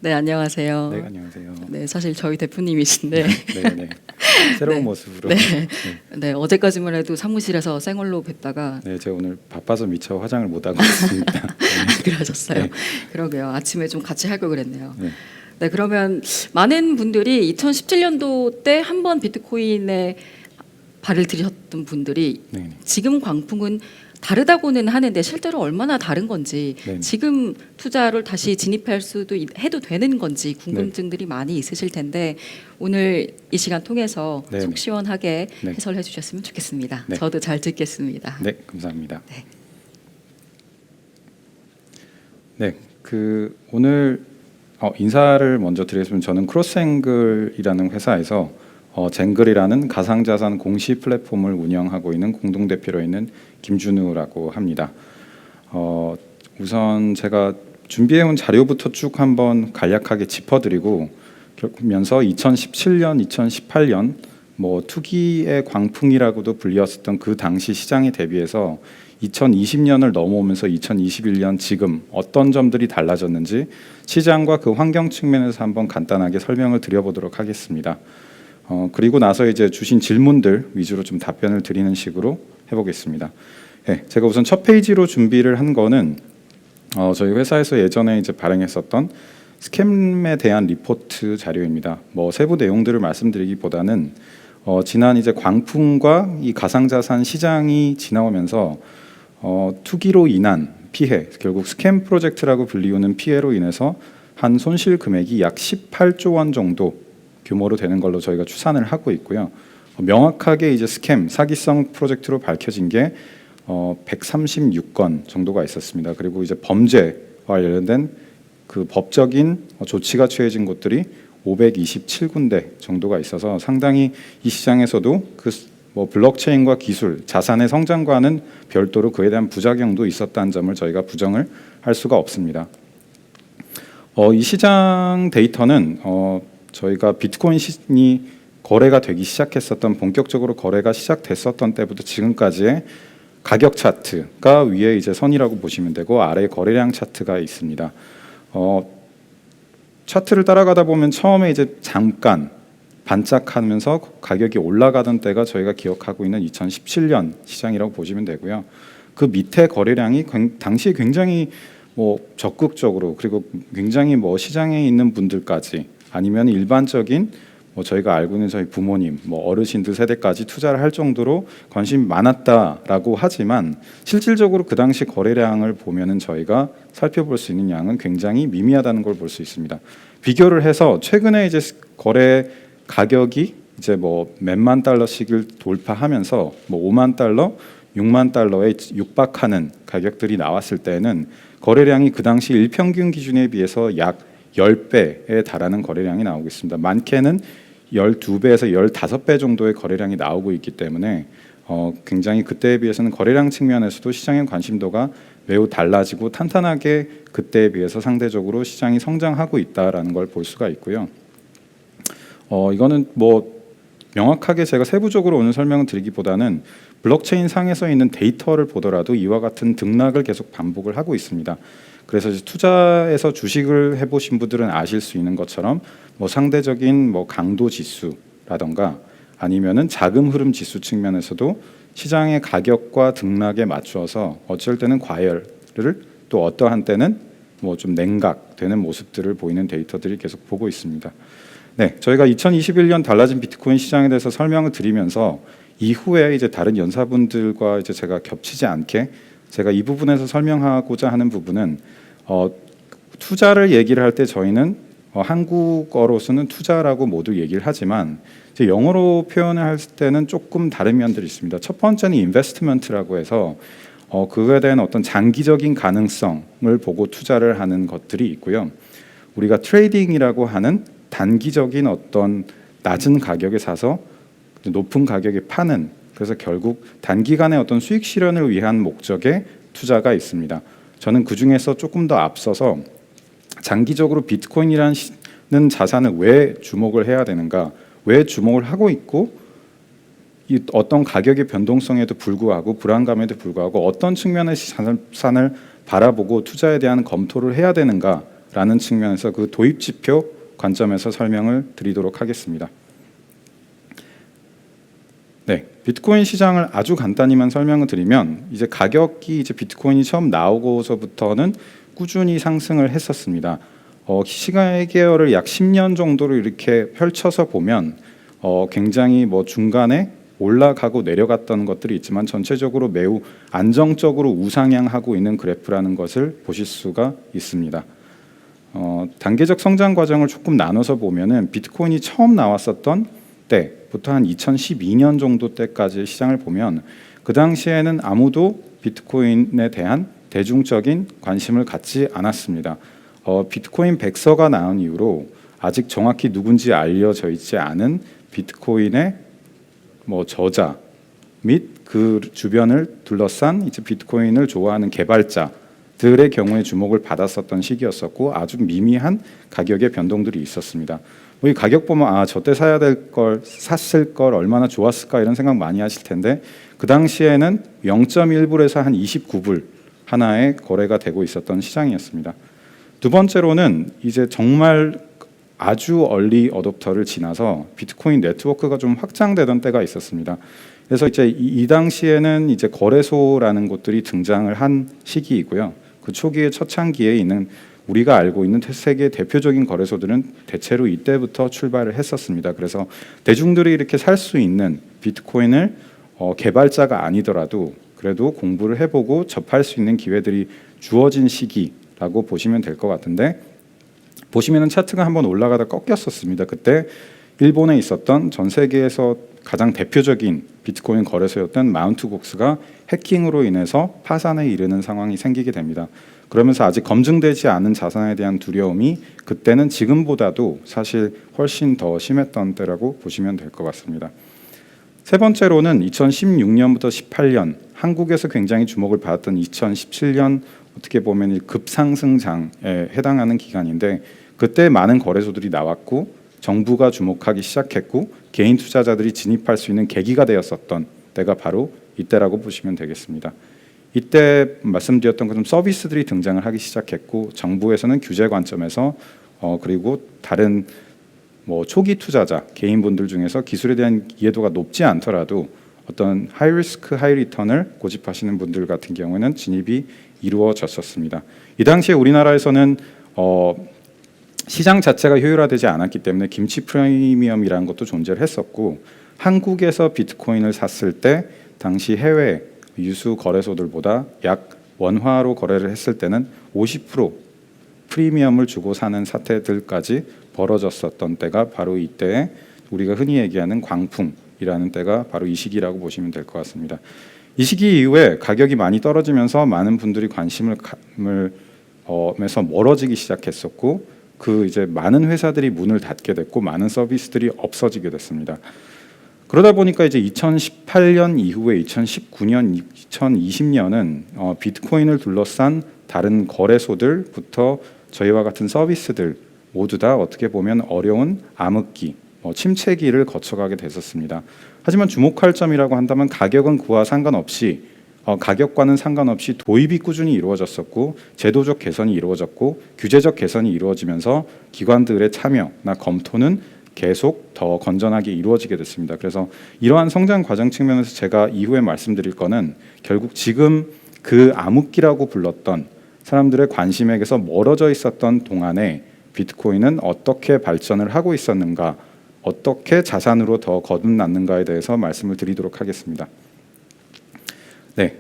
네, 안녕하세요. 네, 안녕하세요. 네, 사실 저희 대표님이신데, 네, 네. 새로운 네, 모습으로. 네, 네, 네, 어제까지만 해도 사무실에서 생얼로 뵙다가 네, 제가 오늘 바빠서 미처 화장을 못 하고 있습니다. 그러셨어요. 네, 그러게요. 아침에 좀 같이 할 걸 그랬네요. 네, 네, 그러면 많은 분들이 2017년도 때 한 번 비트코인에 발을 들이셨던 분들이 네, 네. 지금 광풍은 다르다고는 하는데 실제로 얼마나 다른 건지, 네. 지금 투자를 다시 진입할 수도 해도 되는 건지 궁금증들이 많이 있으실 텐데 오늘 이 시간 통해서 네, 속 네. 시원하게 네. 해설해 주셨으면 좋겠습니다. 네. 저도 잘 듣겠습니다. 네, 감사합니다. 네. 네, 오늘 인사를 먼저 드리겠습니다. 저는 크로스앵글이라는 회사에서 쟁글이라는 가상자산 공시 플랫폼을 운영하고 있는 공동대표로 있는 김준우라고 합니다. 우선 제가 준비해온 자료부터 쭉 한번 간략하게 짚어드리고 면서 2017년, 2018년 뭐 투기의 광풍이라고도 불렸었던 그 당시 시장에 대비해서 2020년을 넘어오면서 2021년 지금 어떤 점들이 달라졌는지 시장과 그 환경 측면에서 한번 간단하게 설명을 드려보도록 하겠습니다. 그리고 나서 이제 주신 질문들 위주로 좀 답변을 드리는 식으로 해보겠습니다. 네, 제가 우선 첫 페이지로 준비를 한 거는 저희 회사에서 예전에 이제 발행했었던 스캠에 대한 리포트 자료입니다. 뭐 세부 내용들을 말씀드리기보다는 지난 이제 광풍과 이 가상자산 시장이 지나오면서 투기로 인한 피해, 결국 스캠 프로젝트라고 불리우는 피해로 인해서 한 손실 금액이 약 18조 원 정도 규모로 되는 걸로 저희가 추산을 하고 있고요. 명확하게 이제 스캠, 사기성 프로젝트로 밝혀진 게 136건 정도가 있었습니다. 그리고 이제 범죄와 관련된 그 법적인 조치가 취해진 곳들이 527군데 정도가 있어서 상당히 이 시장에서도 뭐 블록체인과 기술, 자산의 성장과는 별도로 그에 대한 부작용도 있었다는 점을 저희가 부정을 할 수가 없습니다. 이 시장 데이터는 저희가 비트코인이 거래가 되기 시작했었던, 본격적으로 거래가 시작됐었던 때부터 지금까지의 가격 차트가 위에 이제 선이라고 보시면 되고 아래에 거래량 차트가 있습니다. 차트를 따라가다 보면 처음에 이제 잠깐 반짝하면서 가격이 올라가던 때가 저희가 기억하고 있는 2017년 시장이라고 보시면 되고요. 그 밑에 거래량이 당시에 굉장히 뭐 적극적으로, 그리고 굉장히 뭐 시장에 있는 분들까지 아니면 일반적인 뭐 저희가 알고 있는 저희 부모님, 뭐 어르신들 세대까지 투자를 할 정도로 관심이 많았다라고 하지만 실질적으로 그 당시 거래량을 보면은 저희가 살펴볼 수 있는 양은 굉장히 미미하다는 걸 볼 수 있습니다. 비교를 해서 최근에 이제 거래 가격이 이제 뭐 몇만 달러씩을 돌파하면서 뭐 5만 달러, 6만 달러에 육박하는 가격들이 나왔을 때는 거래량이 그 당시 일평균 기준에 비해서 약 10배에 달하는 거래량이 나오고 있습니다. 많게는 12배에서 15배 정도의 거래량이 나오고 있기 때문에 굉장히 그때에 비해서는 거래량 측면에서도 시장의 관심도가 매우 달라지고 탄탄하게 그때에 비해서 상대적으로 시장이 성장하고 있다라는 걸 볼 수가 있고요. 이거는 뭐 명확하게 제가 세부적으로 오늘 설명을 드리기보다는 블록체인 상에서 있는 데이터를 보더라도 이와 같은 등락을 계속 반복을 하고 있습니다. 그래서 투자에서 주식을 해보신 분들은 아실 수 있는 것처럼 뭐 상대적인 뭐 강도 지수라던가 아니면은 자금 흐름 지수 측면에서도 시장의 가격과 등락에 맞추어서 어쩔 때는 과열을, 또 어떠한 때는 뭐 좀 냉각되는 모습들을 보이는 데이터들이 계속 보고 있습니다. 네, 저희가 2021년 달라진 비트코인 시장에 대해서 설명을 드리면서 이후에 이제 다른 연사분들과 이제 제가 겹치지 않게 제가 이 부분에서 설명하고자 하는 부분은 투자를 얘기를 할 때 저희는 한국어로서는 투자라고 모두 얘기를 하지만 이제 영어로 표현을 할 때는 조금 다른 면들이 있습니다. 첫 번째는 인베스트먼트라고 해서 그거에 대한 어떤 장기적인 가능성을 보고 투자를 하는 것들이 있고요. 우리가 트레이딩이라고 하는 단기적인 어떤 낮은 가격에 사서 높은 가격에 파는, 그래서 결국 단기간의 어떤 수익 실현을 위한 목적의 투자가 있습니다. 저는 그 중에서 조금 더 앞서서 장기적으로 비트코인이라는 자산을 왜 주목을 해야 되는가, 왜 주목을 하고 있고 이 어떤 가격의 변동성에도 불구하고 불안감에도 불구하고 어떤 측면의 자산을 바라보고 투자에 대한 검토를 해야 되는가 있다라는 측면에서 그 도입 지표 관점에서 설명을 드리도록 하겠습니다. 네, 비트코인 시장을 아주 간단히만 설명을 드리면 이제 가격이 이제 비트코인이 처음 나오고서부터는 꾸준히 상승을 했었습니다. 시간의 계열을 약 10년 정도로 이렇게 펼쳐서 보면 굉장히 뭐 중간에 올라가고 내려갔던 것들이 있지만 전체적으로 매우 안정적으로 우상향하고 있는 그래프라는 것을 보실 수가 있습니다. 단계적 성장 과정을 조금 나눠서 보면은 비트코인이 처음 나왔었던 때부터 한 2012년 정도 때까지 시장을 보면 그 당시에는 아무도 비트코인에 대한 대중적인 관심을 갖지 않았습니다. 비트코인 백서가 나온 이후로 아직 정확히 누군지 알려져 있지 않은 비트코인의 뭐 저자 및 그 주변을 둘러싼 이제 비트코인을 좋아하는 개발자들의 경우에 주목을 받았었던 시기였었고 아주 미미한 가격의 변동들이 있었습니다. 이 가격 보면 저때 사야 될 걸 샀을 걸 얼마나 좋았을까 이런 생각 많이 하실 텐데 그 당시에는 0.1불에서 한 29불 하나에 거래가 되고 있었던 시장이었습니다. 두 번째로는 이제 정말 아주 얼리 어댑터를 지나서 비트코인 네트워크가 좀 확장되던 때가 있었습니다. 그래서 이제 이 당시에는 이제 거래소라는 곳들이 등장을 한 시기이고요. 그 초기의 초창기에 있는 우리가 알고 있는 세계 대표적인 거래소들은 대체로 이때부터 출발을 했었습니다. 그래서 대중들이 이렇게 살 수 있는 비트코인을 개발자가 아니더라도 그래도 공부를 해보고 접할 수 있는 기회들이 주어진 시기라고 보시면 될 것 같은데 보시면은 차트가 한번 올라가다 꺾였었습니다. 그때 일본에 있었던 전 세계에서 가장 대표적인 비트코인 거래소였던 마운트곡스가 해킹으로 인해서 파산에 이르는 상황이 생기게 됩니다. 그러면서 아직 검증되지 않은 자산에 대한 두려움이 그때는 지금보다도 사실 훨씬 더 심했던 때라고 보시면 될 것 같습니다. 세 번째로는 2016년부터 18년 한국에서 굉장히 주목을 받았던 2017년 어떻게 보면 급상승장에 해당하는 기간인데 그때 많은 거래소들이 나왔고 정부가 주목하기 시작했고 개인 투자자들이 진입할 수 있는 계기가 되었었던 때가 바로 이때라고 보시면 되겠습니다. 이때 말씀드렸던 것처럼 서비스들이 등장을 하기 시작했고 정부에서는 규제 관점에서 그리고 다른 뭐 초기 투자자 개인분들 중에서 기술에 대한 이해도가 높지 않더라도 어떤 하이 리스크 하이 리턴을 고집하시는 분들 같은 경우에는 진입이 이루어졌었습니다. 이 당시에 우리나라에서는 시장 자체가 효율화되지 않았기 때문에 김치 프리미엄이라는 것도 존재를 했었고 한국에서 비트코인을 샀을 때 당시 해외 유수 거래소들보다 약 원화로 거래를 했을 때는 50% 프리미엄을 주고 사는 사태들까지 벌어졌었던 때가 바로 이때에 우리가 흔히 얘기하는 광풍이라는 때가 바로 이 시기라고 보시면 될 것 같습니다. 이 시기 이후에 가격이 많이 떨어지면서 많은 분들이 관심을 에서 멀어지기 시작했었고 그 이제 많은 회사들이 문을 닫게 됐고 많은 서비스들이 없어지게 됐습니다. 그러다 보니까 이제 2018년 이후에 2019년, 2020년은 비트코인을 둘러싼 다른 거래소들부터 저희와 같은 서비스들 모두 다 어떻게 보면 어려운 암흑기, 침체기를 거쳐가게 됐었습니다. 하지만 주목할 점이라고 한다면 가격은 그와 상관없이 가격과는 상관없이 도입이 꾸준히 이루어졌었고 제도적 개선이 이루어졌고 규제적 개선이 이루어지면서 기관들의 참여나 검토는 계속 더 건전하게 이루어지게 됐습니다. 그래서 이러한 성장 과정 측면에서 제가 이후에 말씀드릴 거는 결국 지금 그 암흑기라고 불렀던 사람들의 관심에게서 멀어져 있었던 동안에 비트코인은 어떻게 발전을 하고 있었는가, 어떻게 자산으로 더 거듭났는가에 대해서 말씀을 드리도록 하겠습니다. 네,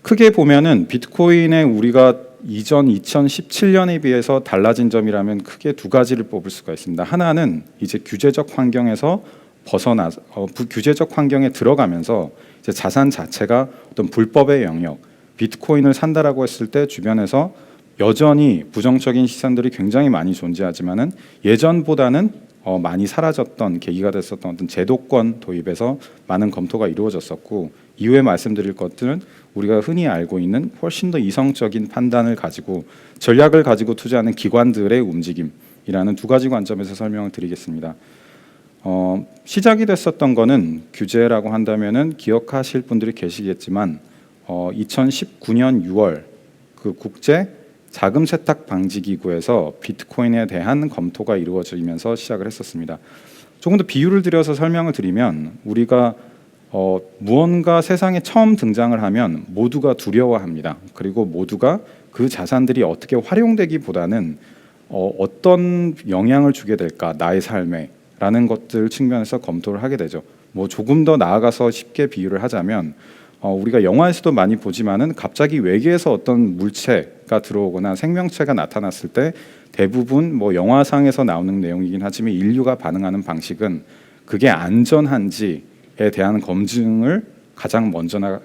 크게 보면은 비트코인의 우리가 이전 2017년에 비해서 달라진 점이라면 크게 두 가지를 뽑을 수가 있습니다. 하나는 이제 규제적 환경에서 벗어나서 규제적 환경에 들어가면서 이제 자산 자체가 어떤 불법의 영역, 비트코인을 산다라고 했을 때 주변에서 여전히 부정적인 시선들이 굉장히 많이 존재하지만은 예전보다는 많이 사라졌던 계기가 됐었던 어떤 제도권 도입에서 많은 검토가 이루어졌었고 이후에 말씀드릴 것들은 우리가 흔히 알고 있는 훨씬 더 이성적인 판단을 가지고 전략을 가지고 투자하는 기관들의 움직임이라는 두 가지 관점에서 설명을 드리겠습니다. 시작이 됐었던 거는 규제라고 한다면은 기억하실 분들이 계시겠지만 2019년 6월 그 국제 자금 세탁 방지 기구에서 비트코인에 대한 검토가 이루어지면서 시작을 했었습니다. 조금 더 비유를 들여서 설명을 드리면 우리가 무언가 세상에 처음 등장을 하면 모두가 두려워합니다. 그리고 모두가 그 자산들이 어떻게 활용되기보다는 어떤 영향을 주게 될까 나의 삶에 라는 것들 측면에서 검토를 하게 되죠. 뭐 조금 더 나아가서 쉽게 비유를 하자면 우리가 영화에서도 많이 보지만은 갑자기 외계에서 어떤 물체가 들어오거나 생명체가 나타났을 때 대부분 뭐 영화상에서 나오는 내용이긴 하지만 인류가 반응하는 방식은 그게 안전한지에 대한 검증을 가장 먼저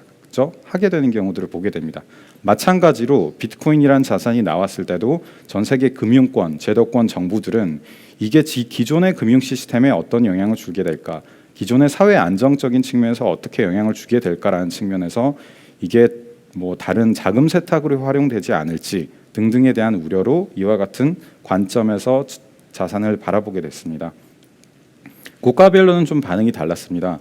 하게 되는 경우들을 보게 됩니다. 마찬가지로 비트코인이란 자산이 나왔을 때도 전 세계 금융권, 제도권, 정부들은 이게 기존의 금융 시스템에 어떤 영향을 주게 될까, 기존의 사회 안정적인 측면에서 어떻게 영향을 주게 될까라는 측면에서 이게 뭐 다른 자금 세탁으로 활용되지 않을지 등등에 대한 우려로 이와 같은 관점에서 자산을 바라보게 됐습니다. 국가별로는 좀 반응이 달랐습니다.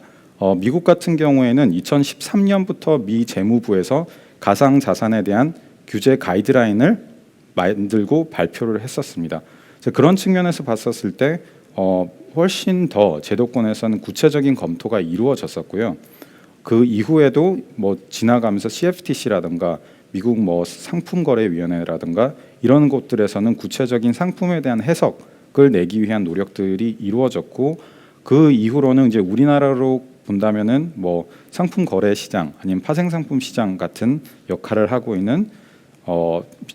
미국 같은 경우에는 2013년부터 미 재무부에서 가상 자산에 대한 규제 가이드라인을 만들고 발표를 했었습니다. 그런 측면에서 봤었을 때 훨씬 더 제도권에서는 구체적인 검토가 이루어졌었고요. 그 이후에도 뭐 지나가면서 CFTC라든가 미국 뭐 상품거래위원회라든가 이런 곳들에서는 구체적인 상품에 대한 해석을 내기 위한 노력들이 이루어졌고 그 이후로는 이제 우리나라로 본다면은 뭐 상품 거래 시장 아니면 파생 상품 시장 같은 역할을 하고 있는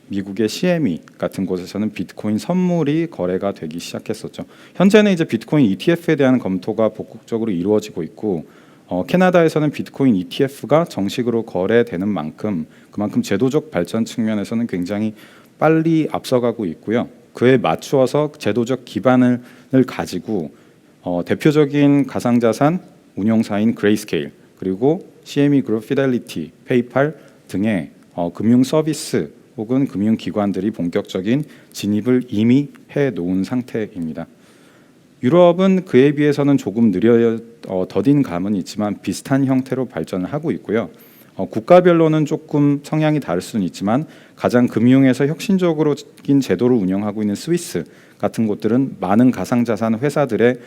미국의 CME 같은 곳에서는 비트코인 선물이 거래가 되기 시작했었죠. 현재는 이제 비트코인 ETF에 대한 검토가 본격적으로 이루어지고 있고 캐나다에서는 비트코인 ETF가 정식으로 거래되는 만큼 그만큼 제도적 발전 측면에서는 굉장히 빨리 앞서가고 있고요. 그에 맞추어서 제도적 기반을 가지고 대표적인 가상자산 운용사인 그레이스케일 그리고 CME 그룹, 피델리티, 페이팔 등의 금융 서비스 혹은 금융기관들이 본격적인 진입을 이미 해놓은 상태입니다. 유럽은 그에 비해서는 조금 더딘 감은 있지만 비슷한 형태로 발전을 하고 있고요. 국가별로는 조금 성향이 다를 수는 있지만 가장 금융에서 혁신적인 제도를 운영하고 있는 스위스 같은 곳들은 많은 가상자산 회사들의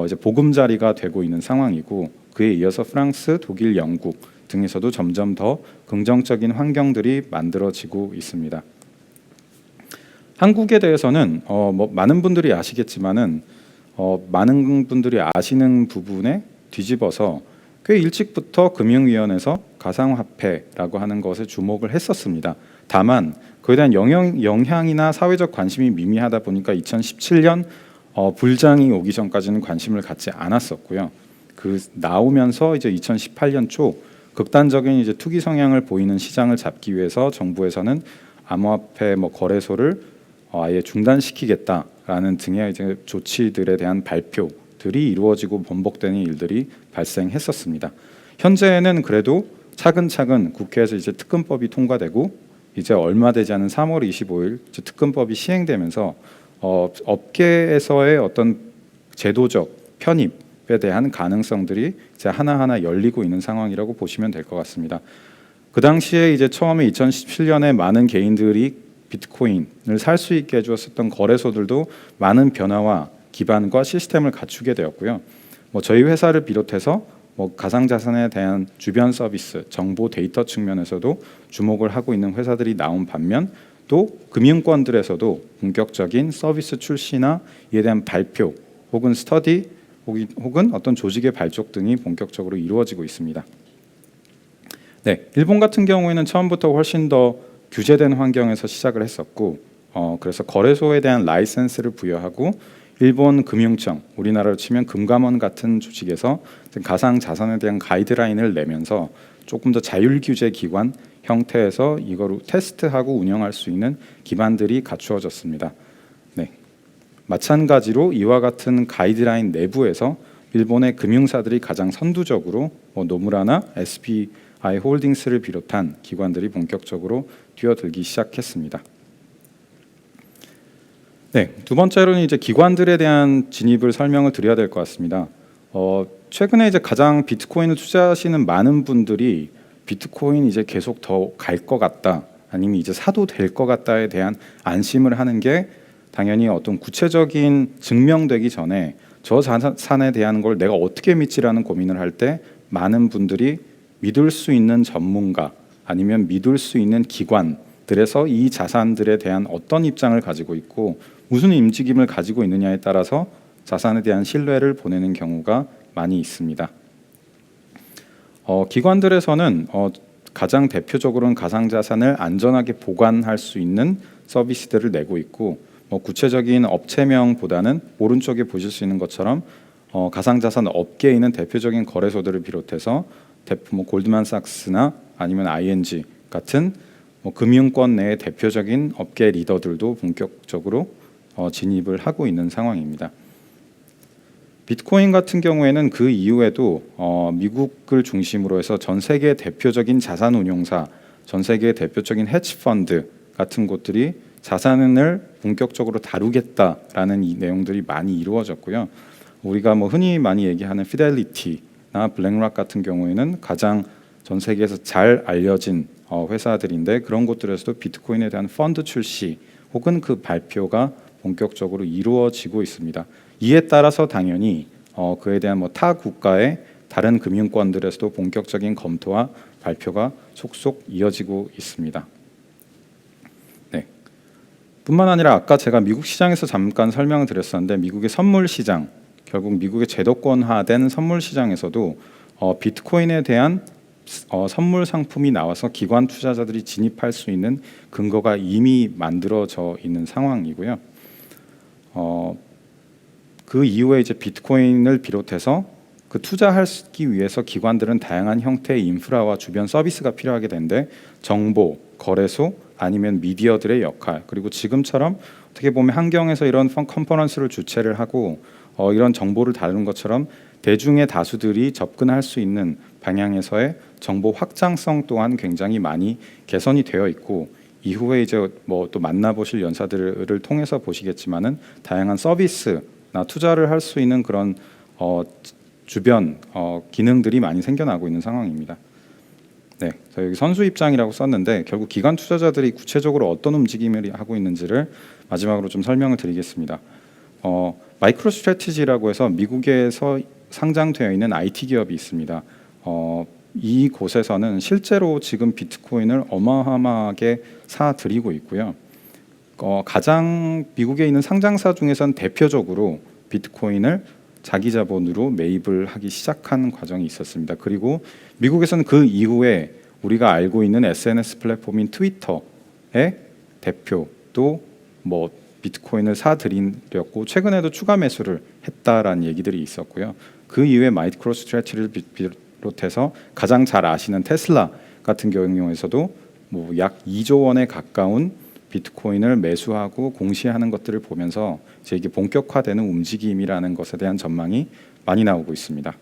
이제 보금자리가 되고 있는 상황이고 그에 이어서 프랑스, 독일, 영국 등에서도 점점 더 긍정적인 환경들이 만들어지고 있습니다. 한국에 대해서는 뭐 많은 분들이 아시겠지만은 많은 분들이 아시는 부분에 뒤집어서 꽤 일찍부터 금융위원회에서 가상화폐라고 하는 것에 주목을 했었습니다. 다만 그에 대한 영향이나 사회적 관심이 미미하다 보니까 2017년 불장이 오기 전까지는 관심을 갖지 않았었고요. 그 나오면서 이제 2018년 초 극단적인 이제 투기 성향을 보이는 시장을 잡기 위해서 정부에서는 암호화폐 거래소를 아예 중단시키겠다라는 등의 이제 조치들에 대한 발표들이 이루어지고 번복되는 일들이 발생했었습니다. 현재는 그래도 차근차근 국회에서 이제 특검법이 통과되고 이제 얼마 되지 않은 3월 25일 특검법이 시행되면서 업계에서의 어떤 제도적 편입에 대한 가능성들이 이제 하나하나 열리고 있는 상황이라고 보시면 될 것 같습니다. 그 당시에 이제 처음에 2017년에 많은 개인들이 비트코인을 살 수 있게 해주었었던 거래소들도 많은 변화와 기반과 시스템을 갖추게 되었고요. 저희 회사를 비롯해서 가상자산에 대한 주변 서비스, 정보 데이터 측면에서도 주목을 하고 있는 회사들이 나온 반면 또 금융권들에서도 본격적인 서비스 출시나 이에 대한 발표 혹은 스터디 혹은 어떤 조직의 발족 등이 본격적으로 이루어지고 있습니다. 네, 일본 같은 경우에는 처음부터 훨씬 더 규제된 환경에서 시작을 했었고 그래서 거래소에 대한 라이센스를 부여하고 일본 금융청, 우리나라로 치면 금감원 같은 조직에서 가상 자산에 대한 가이드라인을 내면서 조금 더 자율 규제 기관 형태에서 이거를 테스트하고 운영할 수 있는 기반들이 갖추어졌습니다. 네. 마찬가지로 이와 같은 가이드라인 내부에서 일본의 금융사들이 가장 선두적으로 노무라나 SBI 홀딩스를 비롯한 기관들이 본격적으로 뛰어들기 시작했습니다. 네, 두 번째로는 이제 기관들에 대한 진입을 설명을 드려야 될 것 같습니다. 최근에 이제 가장 비트코인을 투자하시는 많은 분들이 비트코인 이제 계속 더 갈 것 같다, 아니면 이제 사도 될 것 같다에 대한 안심을 하는 게 당연히 어떤 구체적인 증명되기 전에 저 자산에 대한 걸 내가 어떻게 믿지라는 고민을 할 때 많은 분들이 믿을 수 있는 전문가 아니면 믿을 수 있는 기관들에서 이 자산들에 대한 어떤 입장을 가지고 있고 무슨 움직임을 가지고 있느냐에 따라서 자산에 대한 신뢰를 보내는 경우가 많이 있습니다. 기관들에서는 가장 대표적으로는 가상자산을 안전하게 보관할 수 있는 서비스들을 내고 있고 구체적인 업체명보다는 오른쪽에 보실 수 있는 것처럼 가상자산 업계에 있는 대표적인 거래소들을 비롯해서 골드만삭스나 아니면 ING 같은 금융권 내의 대표적인 업계 리더들도 본격적으로 진입을 하고 있는 상황입니다. 비트코인 같은 경우에는 그 이후에도 미국을 중심으로 해서 전 세계 대표적인 자산운용사, 전 세계 대표적인 헤지펀드 같은 곳들이 자산을 본격적으로 다루겠다라는 이 내용들이 많이 이루어졌고요. 우리가 흔히 많이 얘기하는 피델리티나 블랙락 같은 경우에는 가장 전 세계에서 잘 알려진 회사들인데 그런 곳들에서도 비트코인에 대한 펀드 출시 혹은 그 발표가 본격적으로 이루어지고 있습니다. 이에 따라서 당연히 그에 대한 타 국가의 다른 금융권들에서도 본격적인 검토와 발표가 속속 이어지고 있습니다. 네. 뿐만 아니라 아까 제가 미국 시장에서 잠깐 설명을 드렸었는데 미국의 선물 시장, 결국 미국의 제도권화된 선물 시장에서도 비트코인에 대한 선물 상품이 나와서 기관 투자자들이 진입할 수 있는 근거가 이미 만들어져 있는 상황이고요. 그 이후에 이제 비트코인을 비롯해서 그 투자하기 위해서 기관들은 다양한 형태의 인프라와 주변 서비스가 필요하게 되는데 정보, 거래소 아니면 미디어들의 역할 그리고 지금처럼 어떻게 보면 환경에서 이런 컨퍼런스를 주최를 하고 이런 정보를 다루는 것처럼 대중의 다수들이 접근할 수 있는 방향에서의 정보 확장성 또한 굉장히 많이 개선이 되어 있고 이후에 이제 또 만나보실 연사들을 통해서 보시겠지만은 다양한 서비스나 투자를 할 수 있는 그런 주변 기능들이 많이 생겨나고 있는 상황입니다. 네, 저 여기 선수 입장이라고 썼는데 결국 기관 투자자들이 구체적으로 어떤 움직임을 하고 있는지를 마지막으로 좀 설명을 드리겠습니다. 마이크로 스트래티지라고 해서 미국에서 상장되어 있는 IT 기업이 있습니다. 이 곳에서는 실제로 지금 비트코인을 어마어마하게 사들이고 있고요. 가장 미국에 있는 상장사 중에서는 대표적으로 비트코인을 자기 자본으로 매입을 하기 시작한 과정이 있었습니다. 그리고 미국에서는 그 이후에 우리가 알고 있는 SNS 플랫폼인 트위터의 대표도 비트코인을 사들이려고 최근에도 추가 매수를 했다라는 얘기들이 있었고요. 그 이후에 마이크로 스트래티지를 비롯해서 가장 잘 아시는 테슬라 같은 경우에서도 약 2조 원에 가까운 비트코인을 매수하고 공시하는 것들을 보면서 이제 이게 본격화되는 움직임이라는 것에 대한 전망이 많이 나오고 있습니다.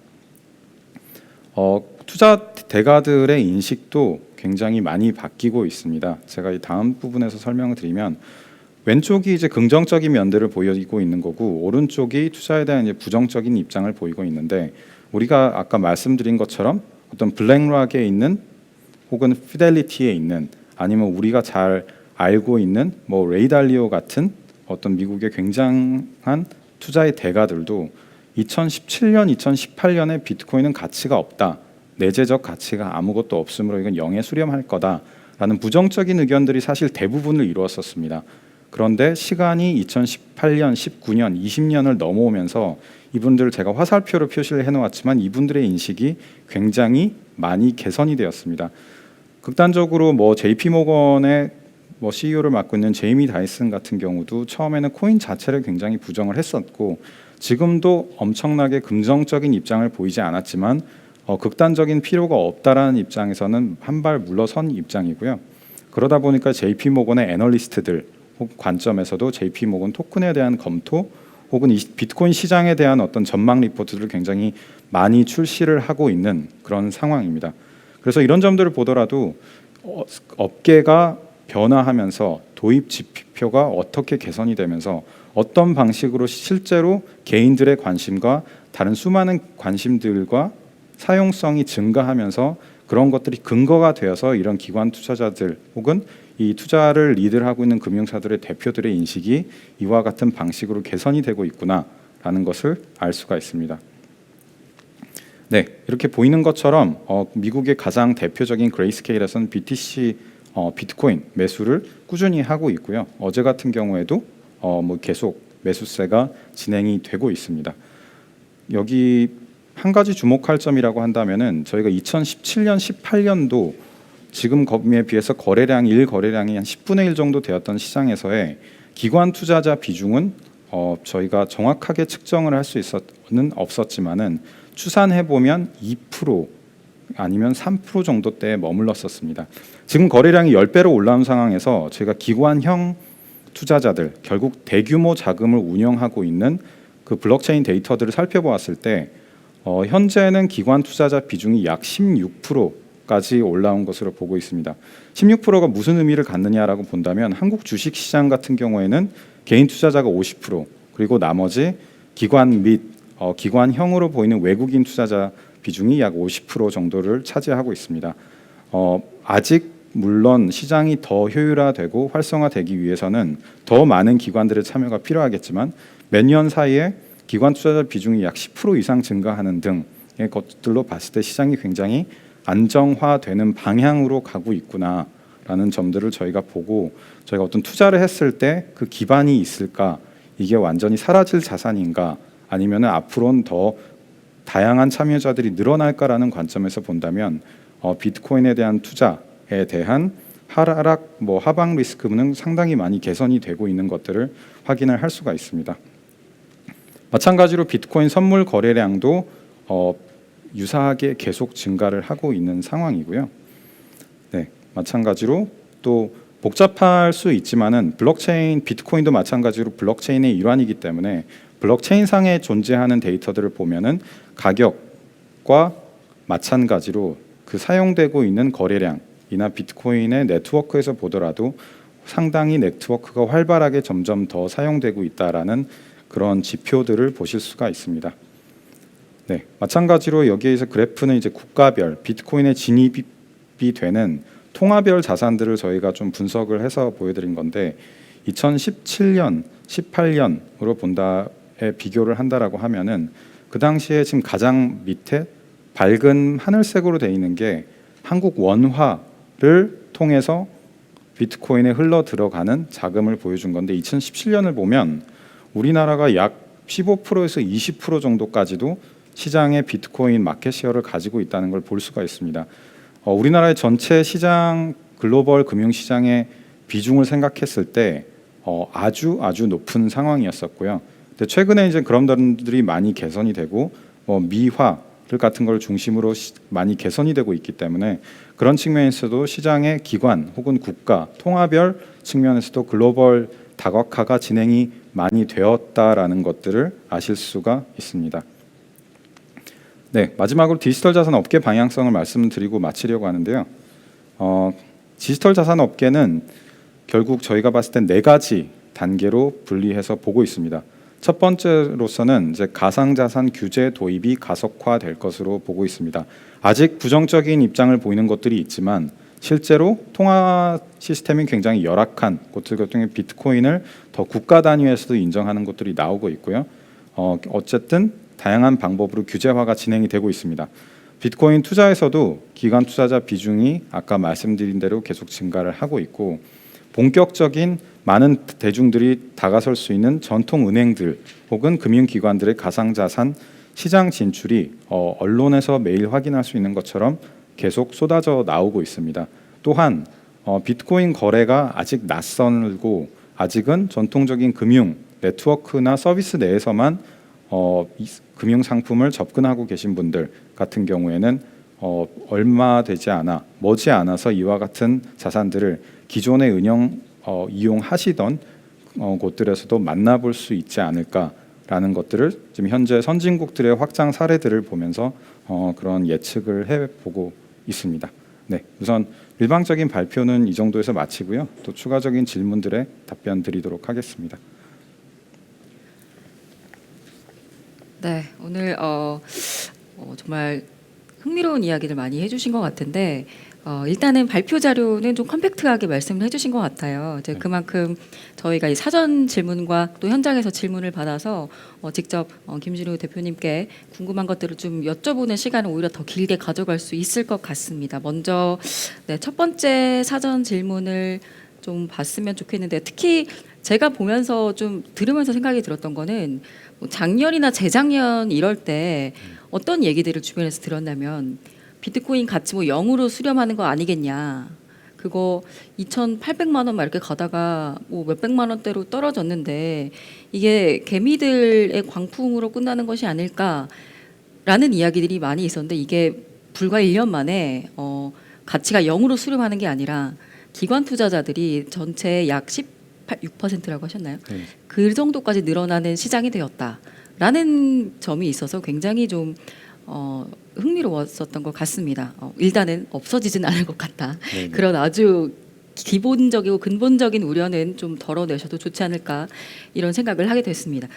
투자 대가들의 인식도 굉장히 많이 바뀌고 있습니다. 제가 이 다음 부분에서 설명을 드리면 왼쪽이 이제 긍정적인 면들을 보이고 있는 거고 오른쪽이 투자에 대한 이제 부정적인 입장을 보이고 있는데 우리가 아까 말씀드린 것처럼 어떤 블랙락에 있는 혹은 피델리티에 있는 아니면 우리가 잘 알고 있는 레이 달리오 같은 어떤 미국의 굉장한 투자의 대가들도 2017년, 2018년에 비트코인은 가치가 없다. 내재적 가치가 아무것도 없으므로 이건 영에 수렴할 거다라는 부정적인 의견들이 사실 대부분을 이루었었습니다. 그런데 시간이 2018년, 19년, 20년을 넘어오면서 이분들 제가 화살표로 표시를 해놓았지만 이분들의 인식이 굉장히 많이 개선이 되었습니다. 극단적으로 JP 모건의 CEO를 맡고 있는 제이미 다이슨 같은 경우도 처음에는 코인 자체를 굉장히 부정을 했었고 지금도 엄청나게 긍정적인 입장을 보이지 않았지만 극단적인 필요가 없다라는 입장에서는 한 발 물러선 입장이고요. 그러다 보니까 JP 모건의 애널리스트들 혹은 관점에서도 JP 모건 토큰에 대한 검토 혹은 이 비트코인 시장에 대한 어떤 전망 리포트들을 굉장히 많이 출시를 하고 있는 그런 상황입니다. 그래서 이런 점들을 보더라도 업계가 변화하면서 도입 지표가 어떻게 개선이 되면서 어떤 방식으로 실제로 개인들의 관심과 다른 수많은 관심들과 사용성이 증가하면서 그런 것들이 근거가 되어서 이런 기관 투자자들 혹은 이 투자를 리드를 하고 있는 금융사들의 대표들의 인식이 이와 같은 방식으로 개선이 되고 있구나라는 것을 알 수가 있습니다. 네, 이렇게 보이는 것처럼 미국의 가장 대표적인 그레이스케일에서는 BTC 비트코인 매수를 꾸준히 하고 있고요. 어제 같은 경우에도 뭐 계속 매수세가 진행이 되고 있습니다. 여기 한 가지 주목할 점이라고 한다면은 저희가 2017년, 18년도 지금 거기에 비해서 거래량이 한 10분의 1 정도 되었던 시장에서의 기관 투자자 비중은 저희가 정확하게 측정을 할 수 있었는 없었지만은 추산해 보면 2% 아니면 3% 정도대에 머물렀었습니다. 지금 거래량이 10배로 올라온 상황에서 저희가 기관형 투자자들, 결국 대규모 자금을 운영하고 있는 그 블록체인 데이터들을 살펴보았을 때 현재는 기관 투자자 비중이 약 16%까지 올라온 것으로 보고 있습니다. 16%가 무슨 의미를 갖느냐라고 본다면 한국 주식 시장 같은 경우에는 개인 투자자가 50%, 그리고 나머지 기관 및 기관형으로 보이는 외국인 투자자 비중이 약 50% 정도를 차지하고 있습니다. 아직 물론 시장이 더 효율화되고 활성화되기 위해서는 더 많은 기관들의 참여가 필요하겠지만 몇 년 사이에 기관 투자자 비중이 약 10% 이상 증가하는 등의 것들로 봤을 때 시장이 굉장히 안정화되는 방향으로 가고 있구나라는 점들을 저희가 보고 저희가 어떤 투자를 했을 때 그 기반이 있을까, 이게 완전히 사라질 자산인가 아니면 앞으로는 더 다양한 참여자들이 늘어날까라는 관점에서 본다면 비트코인에 대한 투자에 대한 하락, 하방 리스크는 상당히 많이 개선이 되고 있는 것들을 확인을 할 수가 있습니다. 마찬가지로 비트코인 선물 거래량도 유사하게 계속 증가를 하고 있는 상황이고요. 네, 마찬가지로 또 복잡할 수 있지만은 블록체인 비트코인도 마찬가지로 블록체인의 일환이기 때문에 블록체인 상에 존재하는 데이터들을 보면은 가격과 마찬가지로 그 사용되고 있는 거래량이나 비트코인의 네트워크에서 보더라도 상당히 네트워크가 활발하게 점점 더 사용되고 있다라는 그런 지표들을 보실 수가 있습니다. 네, 마찬가지로 여기에서 그래프는 이제 국가별 비트코인에 진입이 되는 통화별 자산들을 저희가 좀 분석을 해서 보여드린 건데 2017년, 18년으로 본다에 비교를 한다라고 하면은 그 당시에 지금 가장 밑에 밝은 하늘색으로 되어 있는 게 한국 원화를 통해서 비트코인에 흘러 들어가는 자금을 보여준 건데 2017년을 보면 우리나라가 약 15%에서 20% 정도까지도 시장의 비트코인 마켓쉐어를 가지고 있다는 걸 볼 수가 있습니다. 우리나라의 전체 시장 글로벌 금융시장의 비중을 생각했을 때 아주 높은 상황이었었고요. 근데 최근에 이제 그런 점들이 많이 개선이 되고 미화를 같은 걸 중심으로 많이 개선이 되고 있기 때문에 그런 측면에서도 시장의 기관 혹은 국가 통화별 측면에서도 글로벌 다각화가 진행이 많이 되었다라는 것들을 아실 수가 있습니다. 네, 마지막으로 디지털 자산 업계 방향성을 말씀드리고 마치려고 하는데요. 디지털 자산 업계는 결국 저희가 봤을 때 4가지 단계로 분리해서 보고 있습니다. 첫 번째로서는 이제 가상자산 규제 도입이 가속화될 것으로 보고 있습니다. 아직 부정적인 입장을 보이는 것들이 있지만 실제로 통화 시스템이 굉장히 열악한 곳들 같은 경우 비트코인을 더 국가 단위에서도 인정하는 것들이 나오고 있고요. 어쨌든 다양한 방법으로 규제화가 진행이 되고 있습니다. 비트코인 투자에서도 기관 투자자 비중이 아까 말씀드린 대로 계속 증가를 하고 있고 본격적인 많은 대중들이 다가설 수 있는 전통 은행들 혹은 금융기관들의 가상자산 시장 진출이 언론에서 매일 확인할 수 있는 것처럼 계속 쏟아져 나오고 있습니다. 또한 비트코인 거래가 아직 낯설고 아직은 전통적인 금융 네트워크나 서비스 내에서만 금융 상품을 접근하고 계신 분들 같은 경우에는 얼마 되지 않아 머지않아서 이와 같은 자산들을 기존의 은행 이용하시던 곳들에서도 만나볼 수 있지 않을까라는 것들을 지금 현재 선진국들의 확장 사례들을 보면서 그런 예측을 해보고 있습니다. 네, 우선 일방적인 발표는 이 정도에서 마치고요. 또 추가적인 질문들에 답변 드리도록 하겠습니다. 네, 오늘 정말 흥미로운 이야기를 많이 해주신 것 같은데 일단은 발표 자료는 좀 컴팩트하게 말씀을 해주신 것 같아요. 이제 그만큼 저희가 이 사전 질문과 또 현장에서 질문을 받아서 직접 김준우 대표님께 궁금한 것들을 좀 여쭤보는 시간을 오히려 더 길게 가져갈 수 있을 것 같습니다. 먼저 네, 첫 번째 사전 질문을 좀 봤으면 좋겠는데 특히 제가 보면서 좀 들으면서 생각이 들었던 거는 뭐 작년이나 재작년 이럴 때 어떤 얘기들을 주변에서 들었냐면 비트코인 가치 뭐 0으로 수렴하는 거 아니겠냐. 그거 2,800만 원 막 이렇게 가다가 뭐 몇백만 원대로 떨어졌는데 이게 개미들의 광풍으로 끝나는 것이 아닐까라는 이야기들이 많이 있었는데 이게 불과 1년 만에 가치가 0으로 수렴하는 게 아니라 기관 투자자들이 전체 약 6%라고 하셨나요? 네. 그 정도까지 늘어나는 시장이 되었다라는 점이 있어서 굉장히 좀 흥미로웠었던 것 같습니다. 일단은 없어지진 않을 것 같다. 네네. 그런 아주 기본적이고 근본적인 우려는 좀 덜어내셔도 좋지 않을까 이런 생각을 하게 됐습니다.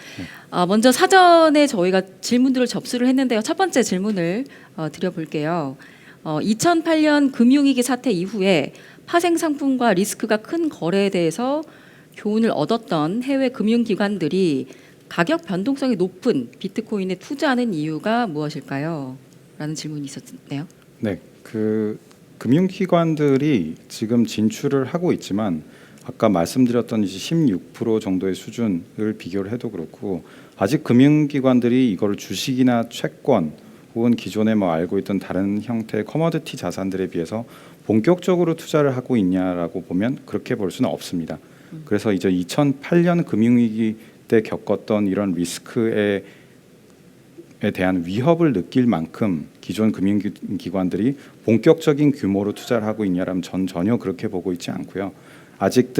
먼저 사전에 저희가 질문들을 접수를 했는데요. 첫 번째 질문을 드려볼게요. 2008년 금융위기 사태 이후에 파생 상품과 리스크가 큰 거래에 대해서 교훈을 얻었던 해외 금융기관들이 가격 변동성이 높은 비트코인에 투자하는 이유가 무엇일까요? 라는 질문이 있었네요. 네, 그 금융기관들이 지금 진출을 하고 있지만 아까 말씀드렸던 이제 16% 정도의 수준을 비교를 해도 그렇고 아직 금융기관들이 이걸 주식이나 채권 혹은 기존에 뭐 알고 있던 다른 형태의 커머디티 자산들에 비해서 본격적으로 투자를 하고 있냐라고 보면 그렇게 볼 수는 없습니다. 그래서 이제 2008년 금융위기 때 겪었던 이런 리스크에 대한 위협을 느낄 만큼 기존 금융기관들이 본격적인 규모로 투자를 하고 있냐라면 전 전혀 그렇게 보고 있지 않고요. 아직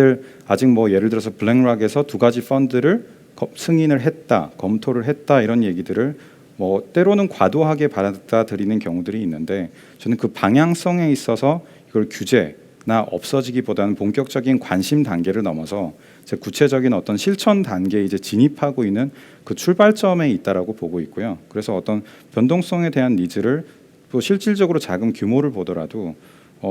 뭐 예를 들어서 블랙락에서 두 가지 펀드를 승인을 했다, 검토를 했다 이런 얘기들을 뭐 때로는 과도하게 받아들이는 경우들이 있는데 저는 그 방향성에 있어서 이걸 규제나 없어지기보다는 본격적인 관심 단계를 넘어서 구체적인 어떤 실천 단계에 이제 진입하고 있는 그 출발점에 있다라고 보고 있고요. 그래서 어떤 변동성에 대한 니즈를 또 실질적으로 작은 규모를 보더라도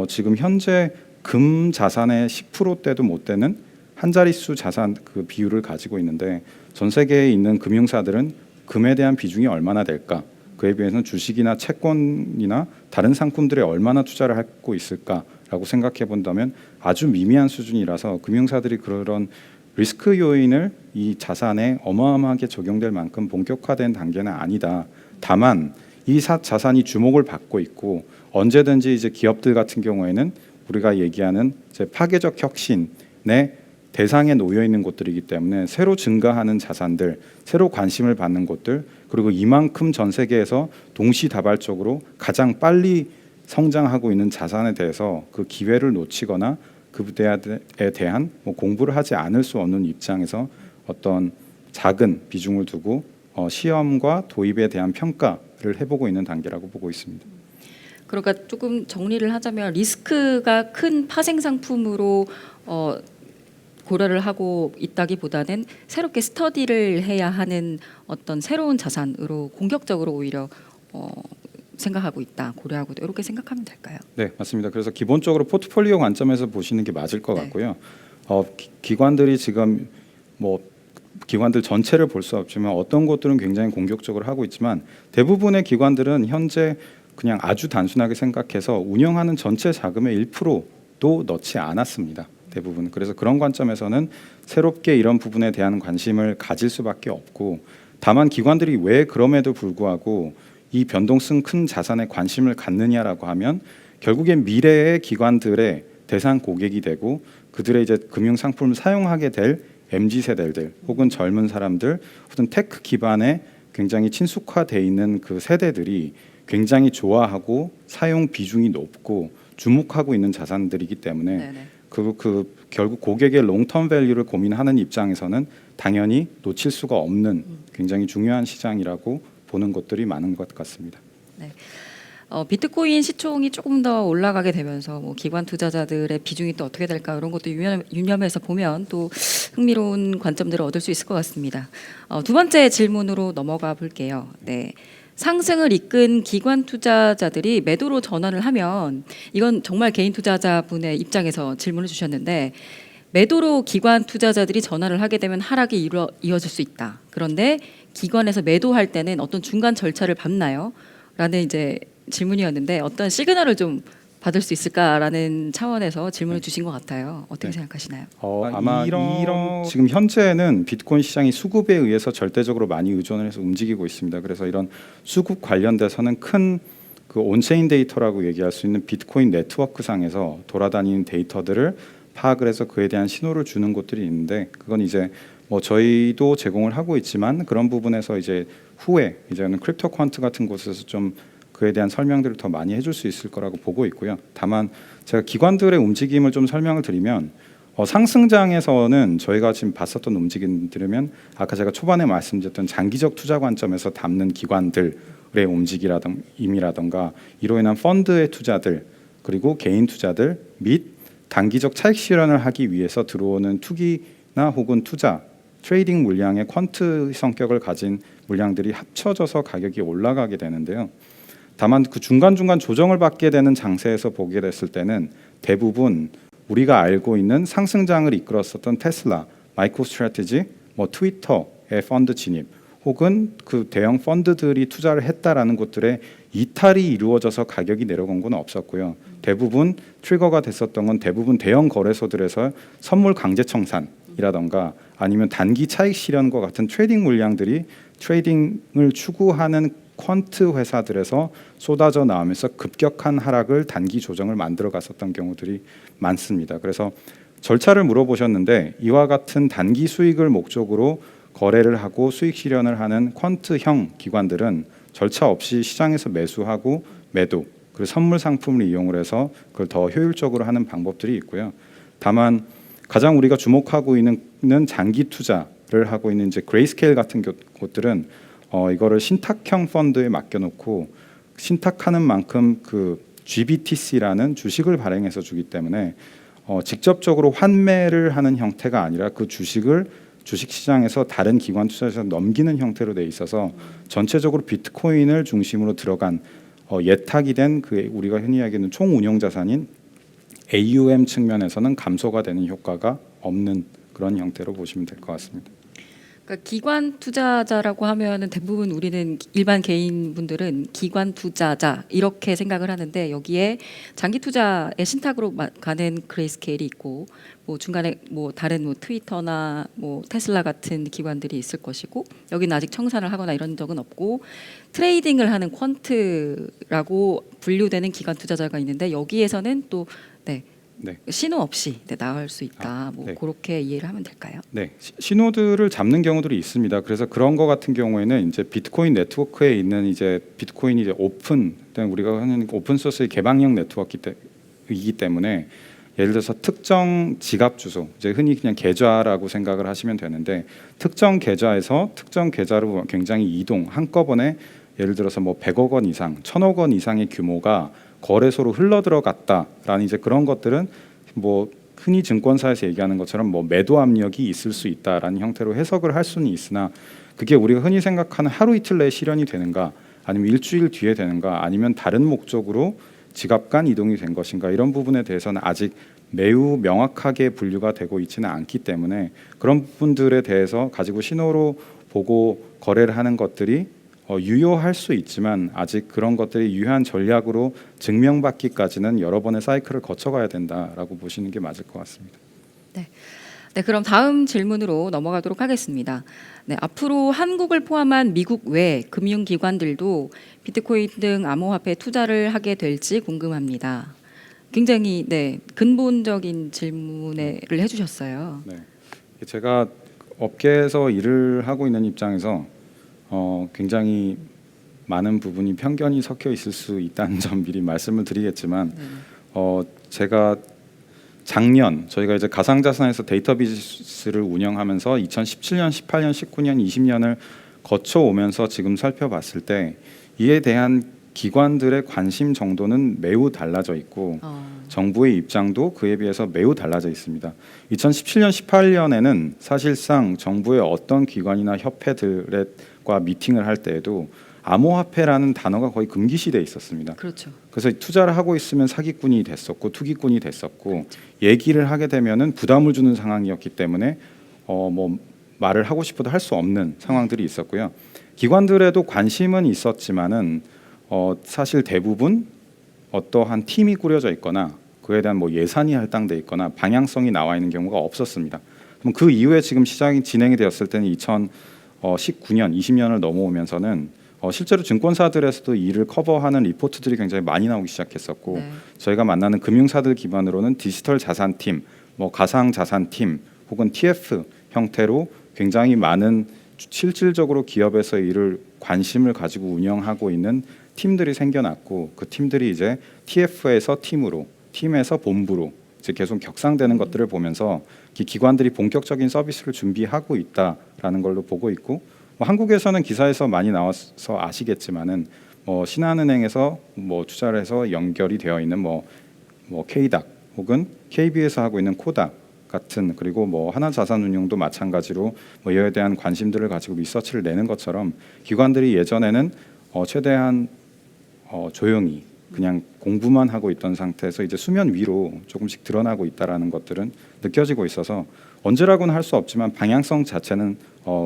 지금 현재 금 자산의 10%대도 못 되는 한 자릿수 자산 그 비율을 가지고 있는데 전 세계에 있는 금융사들은 금에 대한 비중이 얼마나 될까? 그에 비해서는 주식이나 채권이나 다른 상품들에 얼마나 투자를 하고 있을까라고 생각해 본다면 아주 미미한 수준이라서 금융사들이 그런 리스크 요인을 이 자산에 어마어마하게 적용될 만큼 본격화된 단계는 아니다. 다만 이 자산이 주목을 받고 있고 언제든지 이제 기업들 같은 경우에는 우리가 얘기하는 이제 파괴적 혁신의 대상에 놓여 있는 곳들이기 때문에 새로 증가하는 자산들, 새로 관심을 받는 곳들, 그리고 이만큼 전 세계에서 동시다발적으로 가장 빨리 성장하고 있는 자산에 대해서 그 기회를 놓치거나 그에 대한 뭐 공부를 하지 않을 수 없는 입장에서 어떤 작은 비중을 두고 시험과 도입에 대한 평가를 해보고 있는 단계라고 보고 있습니다. 그러니까 조금 정리를 하자면 리스크가 큰 파생 상품으로 고려를 하고 있다기보다는 새롭게 스터디를 해야 하는 어떤 새로운 자산으로 공격적으로 오히려 생각하고 있다, 고려하고 있다 이렇게 생각하면 될까요? 네, 맞습니다. 그래서 기본적으로 포트폴리오 관점에서 보시는 게 맞을 것 네. 같고요. 기관들이 지금 뭐 기관들 전체를 볼 수 없지만 어떤 곳들은 굉장히 공격적으로 하고 있지만 대부분의 기관들은 현재 그냥 아주 단순하게 생각해서 운영하는 전체 자금의 1%도 넣지 않았습니다. 대부분. 그래서 그런 관점에서는 새롭게 이런 부분에 대한 관심을 가질 수밖에 없고 다만 기관들이 왜 그럼에도 불구하고 이 변동성 큰 자산에 관심을 갖느냐라고 하면 결국엔 미래의 기관들의 대상 고객이 되고 그들의 이제 금융 상품을 사용하게 될 MZ 세대들 혹은 젊은 사람들 혹은 테크 기반에 굉장히 친숙화돼 있는 그 세대들이 굉장히 좋아하고 사용 비중이 높고 주목하고 있는 자산들이기 때문에 네네. 결국 고객의 롱텀 밸류를 고민하는 입장에서는 당연히 놓칠 수가 없는 굉장히 중요한 시장이라고 보는 것들이 많은 것 같습니다. 네. 비트코인 시총이 조금 더 올라가게 되면서 뭐 기관 투자자들의 비중이 또 어떻게 될까 이런 것도 유념해서 보면 또 흥미로운 관점들을 얻을 수 있을 것 같습니다. 두 번째 질문으로 넘어가 볼게요. 네. 상승을 이끈 기관 투자자들이 매도로 전환을 하면 이건 정말 개인 투자자분의 입장에서 질문을 주셨는데 매도로 기관 투자자들이 전환을 하게 되면 하락이 이어질 수 있다. 그런데 기관에서 매도할 때는 어떤 중간 절차를 밟나요? 라는 이제 질문이었는데 어떤 시그널을 좀 받을 수 있을까라는 차원에서 질문을 주신 것 같아요. 어떻게 네. 생각하시나요? 아마 이런 지금 현재는 비트코인 시장이 수급에 의해서 절대적으로 많이 의존을 해서 움직이고 있습니다. 그래서 이런 수급 관련돼서는 큰 그 온체인 데이터라고 얘기할 수 있는 비트코인 네트워크상에서 돌아다니는 데이터들을 파악을 해서 그에 대한 신호를 주는 곳들이 있는데 그건 이제 뭐 저희도 제공을 하고 있지만 그런 부분에서 이제 후에 이제는 크립토 퀀트 같은 곳에서 좀 그에 대한 설명들을 더 많이 해줄 수 있을 거라고 보고 있고요. 다만 제가 기관들의 움직임을 좀 설명을 드리면 상승장에서는 저희가 지금 봤었던 움직임 들으면 아까 제가 초반에 말씀드렸던 장기적 투자 관점에서 담는 기관들의 움직임이라던가 이로 인한 펀드의 투자들 그리고 개인 투자들 및 단기적 차익 실현을 하기 위해서 들어오는 투기나 혹은 투자 트레이딩 물량의 퀀트 성격을 가진 물량들이 합쳐져서 가격이 올라가게 되는데요. 다만 그 중간중간 조정을 받게 되는 장세에서 보게 됐을 때는 대부분 우리가 알고 있는 상승장을 이끌었었던 테슬라, 마이크로 스트래티지, 뭐 트위터의 펀드 진입 혹은 그 대형 펀드들이 투자를 했다라는 곳들의 이탈이 이루어져서 가격이 내려간 건 없었고요. 대부분 트리거가 됐었던 건 대부분 대형 거래소들에서 선물 강제 청산이라던가 아니면 단기 차익 실현과 같은 트레이딩 물량들이 트레이딩을 추구하는 퀀트 회사들에서 쏟아져 나오면서 급격한 하락을 단기 조정을 만들어 갔었던 경우들이 많습니다. 그래서 절차를 물어보셨는데 이와 같은 단기 수익을 목적으로 거래를 하고 수익 실현을 하는 퀀트형 기관들은 절차 없이 시장에서 매수하고 매도 그리고 선물 상품을 이용을 해서 그걸 더 효율적으로 하는 방법들이 있고요. 다만 가장 우리가 주목하고 있는 장기 투자를 하고 있는 이제 그레이스케일 같은 곳들은 이거를 신탁형 펀드에 맡겨놓고 신탁하는 만큼 그 GBTC라는 주식을 발행해서 주기 때문에 직접적으로 환매를 하는 형태가 아니라 그 주식을 주식시장에서 다른 기관 투자자에서 넘기는 형태로 돼 있어서 전체적으로 비트코인을 중심으로 들어간 예탁이 된 그 우리가 흔히 이야기하는 총 운용 자산인 AUM 측면에서는 감소가 되는 효과가 없는 그런 형태로 보시면 될 것 같습니다. 그러니까 기관 투자자라고 하면은 대부분 우리는 일반 개인분들은 기관 투자자 이렇게 생각을 하는데 여기에 장기 투자의 신탁으로 가는 그레이스케일이 있고 뭐 중간에 뭐 다른 뭐 트위터나 뭐 테슬라 같은 기관들이 있을 것이고 여기는 아직 청산을 하거나 이런 적은 없고 트레이딩을 하는 퀀트라고 분류되는 기관 투자자가 있는데 여기에서는 또 네. 신호 없이 나갈 수 있다. 뭐 네. 그렇게 이해를 하면 될까요? 네, 신호들을 잡는 경우들이 있습니다. 그래서 그런 거 같은 경우에는 이제 비트코인 네트워크에 있는 이제 비트코인이 이제 오픈, 우리가 하는 오픈 소스의 개방형 네트워크이기 때문에 예를 들어서 특정 지갑 주소, 이제 흔히 그냥 계좌라고 생각을 하시면 되는데 특정 계좌에서 특정 계좌로 굉장히 이동 한꺼번에 예를 들어서 뭐 100억 원 이상, 1000억 원 이상의 규모가 거래소로 흘러 들어갔다라는 이제 그런 것들은 뭐 흔히 증권사에서 얘기하는 것처럼 뭐 매도 압력이 있을 수 있다라는 형태로 해석을 할 수는 있으나 그게 우리가 흔히 생각하는 하루 이틀 내에 실현이 되는가 아니면 일주일 뒤에 되는가 아니면 다른 목적으로 지갑 간 이동이 된 것인가 이런 부분에 대해서는 아직 매우 명확하게 분류가 되고 있지는 않기 때문에 그런 부분들에 대해서 가지고 신호로 보고 거래를 하는 것들이 유효할 수 있지만 아직 그런 것들이 유효한 전략으로 증명받기까지는 여러 번의 사이클을 거쳐가야 된다라고 보시는 게 맞을 것 같습니다. 네, 그럼 다음 질문으로 넘어가도록 하겠습니다. 네, 앞으로 한국을 포함한 미국 외 금융기관들도 비트코인 등 암호화폐 투자를 하게 될지 궁금합니다. 굉장히 근본적인 질문을 해주셨어요. 네, 제가 업계에서 일을 하고 있는 입장에서 굉장히 많은 부분이 편견이 섞여 있을 수 있다는 점 미리 말씀을 드리겠지만 제가 작년 저희가 이제 가상자산에서 데이터비즈를 운영하면서 2017년, 18년, 19년, 20년을 거쳐오면서 지금 살펴봤을 때 이에 대한 기관들의 관심 정도는 매우 달라져 있고 정부의 입장도 그에 비해서 매우 달라져 있습니다. 2017년, 18년에는 사실상 정부의 어떤 기관이나 협회들과 미팅을 할 때에도 암호화폐라는 단어가 거의 금기시되어 있었습니다. 그렇죠. 그래서 투자를 하고 있으면 사기꾼이 됐었고 투기꾼이 됐었고 얘기를 하게 되면은 부담을 주는 상황이었기 때문에 뭐 말을 하고 싶어도 할 수 없는 상황들이 있었고요. 기관들에도 관심은 있었지만은 사실 대부분 어떠한 팀이 꾸려져 있거나 그에 대한 뭐 예산이 할당돼 있거나 방향성이 나와 있는 경우가 없었습니다. 그럼 그 이후에 지금 시장이 진행이 되었을 때는 2019년, 20년을 넘어오면서는 실제로 증권사들에서도 이를 커버하는 리포트들이 굉장히 많이 나오기 시작했었고 네. 저희가 만나는 금융사들 기반으로는 디지털 자산팀, 뭐 가상 자산팀 혹은 TF 형태로 굉장히 많은 실질적으로 기업에서 이를 관심을 가지고 운영하고 있는 팀들이 생겨났고 그 팀들이 이제 TF에서 팀으로, 팀에서 본부로 이제 계속 격상되는 것들을 보면서 기관들이 본격적인 서비스를 준비하고 있다라는 걸로 보고 있고 뭐 한국에서는 기사에서 많이 나와서 아시겠지만은 뭐 신한은행에서 뭐 투자를 해서 연결이 되어 있는 뭐 K닥 혹은 KB에서 하고 있는 코닥 같은 그리고 뭐 하나자산운용도 마찬가지로 뭐 이에 대한 관심들을 가지고 리서치를 내는 것처럼 기관들이 예전에는 최대한 조용히 그냥 공부만 하고 있던 상태에서 이제 수면 위로 조금씩 드러나고 있다라는 것들은 느껴지고 있어서 언제라고는 할 수 없지만 방향성 자체는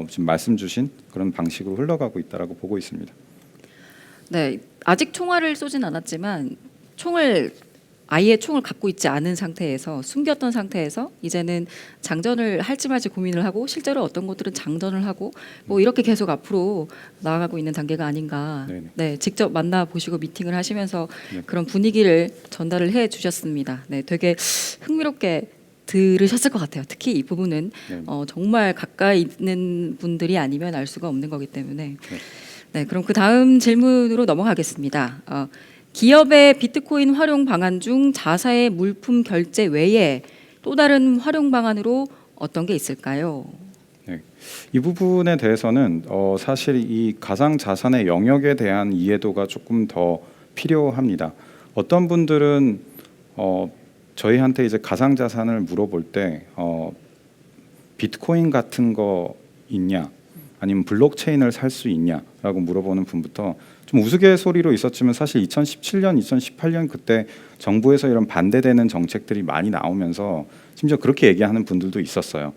지금 말씀 주신 그런 방식으로 흘러가고 있다라고 보고 있습니다. 네, 아직 총알을 쏘진 않았지만 아예 총을 갖고 있지 않은 상태에서 숨겼던 상태에서 이제는 장전을 할지 말지 고민을 하고 실제로 어떤 것들은 장전을 하고 뭐 이렇게 계속 앞으로 나아가고 있는 단계가 아닌가. 네네. 네, 직접 만나 보시고 미팅을 하시면서 네. 그런 분위기를 전달을 해 주셨습니다. 네, 되게 흥미롭게 들으셨을 것 같아요. 특히 이 부분은 네. 정말 가까이 있는 분들이 아니면 알 수가 없는 거기 때문에. 네, 그럼 그 다음 질문으로 넘어가겠습니다. 기업의 비트코인 활용 방안 중 자사의 물품 결제 외에 또 다른 활용 방안으로 어떤 게 있을까요? 네. 이 부분에 대해서는 사실 이 가상 자산의 영역에 대한 이해도가 조금 더 필요합니다. 어떤 분들은 저희한테 이제 가상 자산을 물어볼 때 비트코인 같은 거 있냐, 아니면 블록체인을 살 수 있냐라고 물어보는 분부터 좀 우스갯소리로 있었지만 사실 2017년, 2018년 그때 정부에서 이런 반대되는 정책들이 많이 나오면서 심지어 그렇게 얘기하는 분들도 있었어요.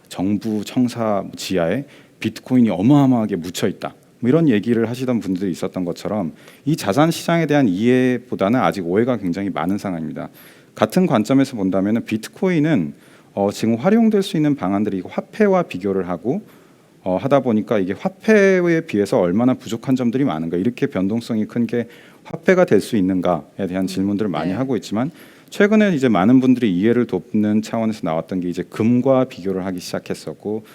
정부 청사 지하에 비트코인이 어마어마하게 묻혀 있다. 뭐 이런 얘기를 하시던 분들이 있었던 것처럼 이 자산 시장에 대한 이해보다는 아직 오해가 굉장히 많은 상황입니다. 같은 관점에서 본다면 비트코인은 지금 활용될 수 있는 방안들이 화폐와 비교를 하고 하다 보니까 이게 화폐에 비해서 얼마나 부족한 점들이 많은가, 이렇게 변동성이 큰 게 화폐가 될 수 있는가에 대한 질문들을 많이 하고 있지만 최근에 이제 많은 분들이 이해를 돕는 차원에서 나왔던 게 이제 금과 비교를 하기 시작했었고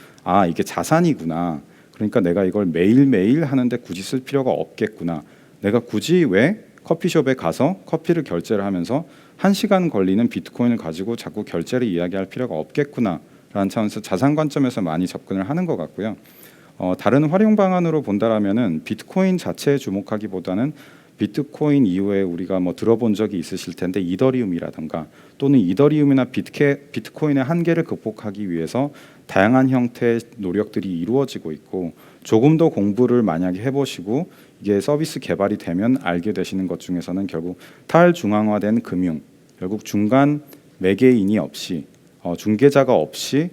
이게 자산이구나. 그러니까 내가 이걸 매일매일 하는데 굳이 쓸 필요가 없겠구나. 내가 굳이 왜 커피숍에 가서 커피를 결제를 하면서 1시간 걸리는 비트코인을 가지고 자꾸 결제를 이야기할 필요가 없겠구나 라는 차원에서 자산 관점에서 많이 접근을 하는 것 같고요. 다른 활용 방안으로 본다라면은 비트코인 자체에 주목하기보다는 비트코인 이후에 우리가 뭐 들어본 적이 있으실 텐데 이더리움이라든가 또는 이더리움이나 비트코인의 한계를 극복하기 위해서 다양한 형태의 노력들이 이루어지고 있고 조금 더 공부를 만약에 해보시고 이게 서비스 개발이 되면 알게 되시는 것 중에서는 결국 탈중앙화된 금융, 결국 중간 매개인이 없이 중개자가 없이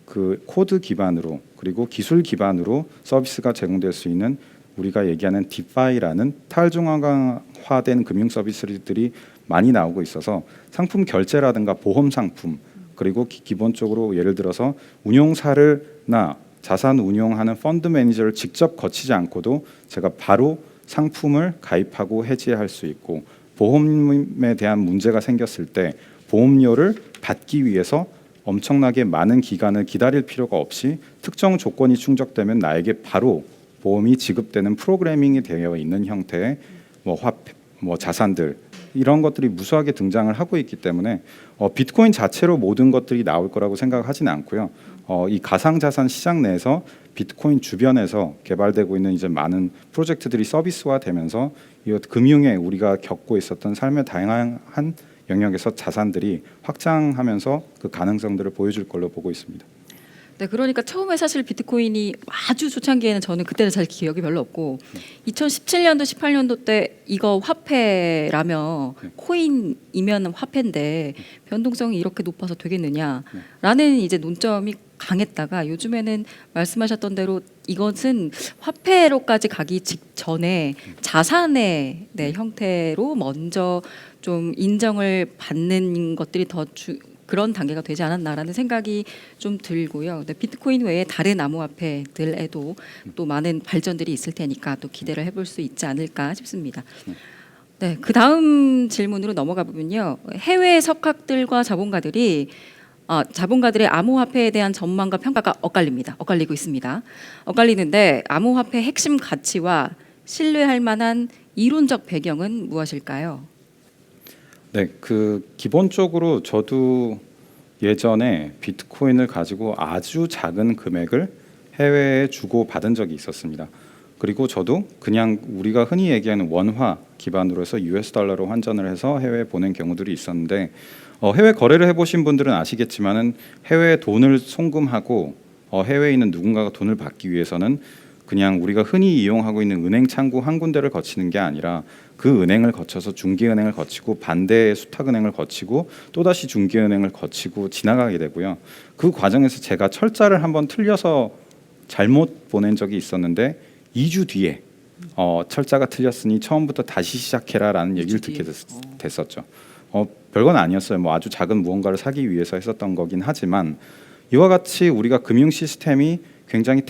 그 코드 기반으로 그리고 기술 기반으로 서비스가 제공될 수 있는 우리가 얘기하는 디파이라는 탈중앙화된 금융 서비스들이 많이 나오고 있어서 상품 결제라든가 보험 상품 그리고 기본적으로 예를 들어서 운용사를나 자산 운용하는 펀드 매니저를 직접 거치지 않고도 제가 바로 상품을 가입하고 해지할 수 있고 보험에 대한 문제가 생겼을 때 보험료를 받기 위해서 엄청나게 많은 기간을 기다릴 필요가 없이 특정 조건이 충족되면 나에게 바로 보험이 지급되는 프로그래밍이 되어 있는 형태의 자산들 이런 것들이 무수하게 등장을 하고 있기 때문에 비트코인 자체로 모든 것들이 나올 거라고 생각하지는 않고요. 이 가상자산 시장 내에서 비트코인 주변에서 개발되고 있는 이제 많은 프로젝트들이 서비스화되면서 이 금융에 우리가 겪고 있었던 삶의 다양한 영역에서 자산들이 확장하면서 그 가능성들을 보여줄 걸로 보고 있습니다. 네, 그러니까 처음에 사실 비트코인이 아주 초창기에는 저는 그때는 잘 기억이 별로 없고 2017년도, 18년도 때 이거 화폐라며 코인이면 화폐인데 변동성이 이렇게 높아서 되겠느냐라는 이제 논점이 강했다가 요즘에는 말씀하셨던 대로 이것은 화폐로까지 가기 직전에 자산의 형태로 먼저 좀 인정을 받는 것들이 더 그런 단계가 되지 않았나라는 생각이 좀 들고요. 근데 비트코인 외에 다른 암호화폐들에도 또 많은 발전들이 있을 테니까 또 기대를 해볼 수 있지 않을까 싶습니다. 네, 그 다음 질문으로 넘어가 보면요. 해외 석학들과 자본가들의 암호화폐에 대한 전망과 평가가 엇갈리고 있습니다. 엇갈리는데 암호화폐 핵심 가치와 신뢰할 만한 이론적 배경은 무엇일까요? 네, 기본적으로 저도 예전에 비트코인을 가지고 아주 작은 금액을 해외에 주고 받은 적이 있었습니다. 그리고 저도 그냥 우리가 흔히 얘기하는 원화 기반으로 해서 US 달러로 환전을 해서 해외에 보낸 경우들이 있었는데 해외 거래를 해보신 분들은 아시겠지만은 해외에 돈을 송금하고 해외에 있는 누군가가 돈을 받기 위해서는 그냥 우리가 흔히 이용하고 있는 은행 창구 한 군데를 거치는 게 아니라 그 은행을 거쳐서 중개은행을 거치고 반대의 수탁은행을 거치고 또다시 중개은행을 거치고 지나가게 되고요. 그 과정에서 제가 철자를 한번 틀려서 잘못 보낸 적이 있었는데 2주 뒤에 철자가 틀렸으니 처음부터 다시 시작해라라는 얘기를 듣게 됐었죠. 별건 아니었어요. 뭐 아주 작은 무언가를 사기 위해서 했었던 거긴 하지만 이와 같이 우리가 금융 시스템이 굉장히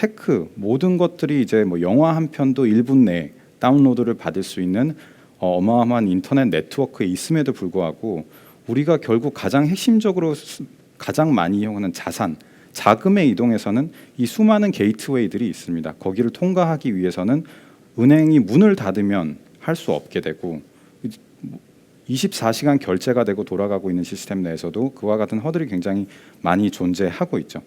모든 것들이 이제 뭐 영화 한 편도 1분 내에 다운로드를 받을 수 있는 어마어마한 인터넷 네트워크에 있음에도 불구하고 우리가 결국 가장 핵심적으로 가장 많이 이용하는 자금의 이동에서는 이 수많은 게이트웨이들이 있습니다. 거기를 통과하기 위해서는 은행이 문을 닫으면 할 수 없게 되고 24시간 결제가 되고 돌아가고 있는 시스템 내에서도 그와 같은 허들이 굉장히 많이 존재하고 있죠.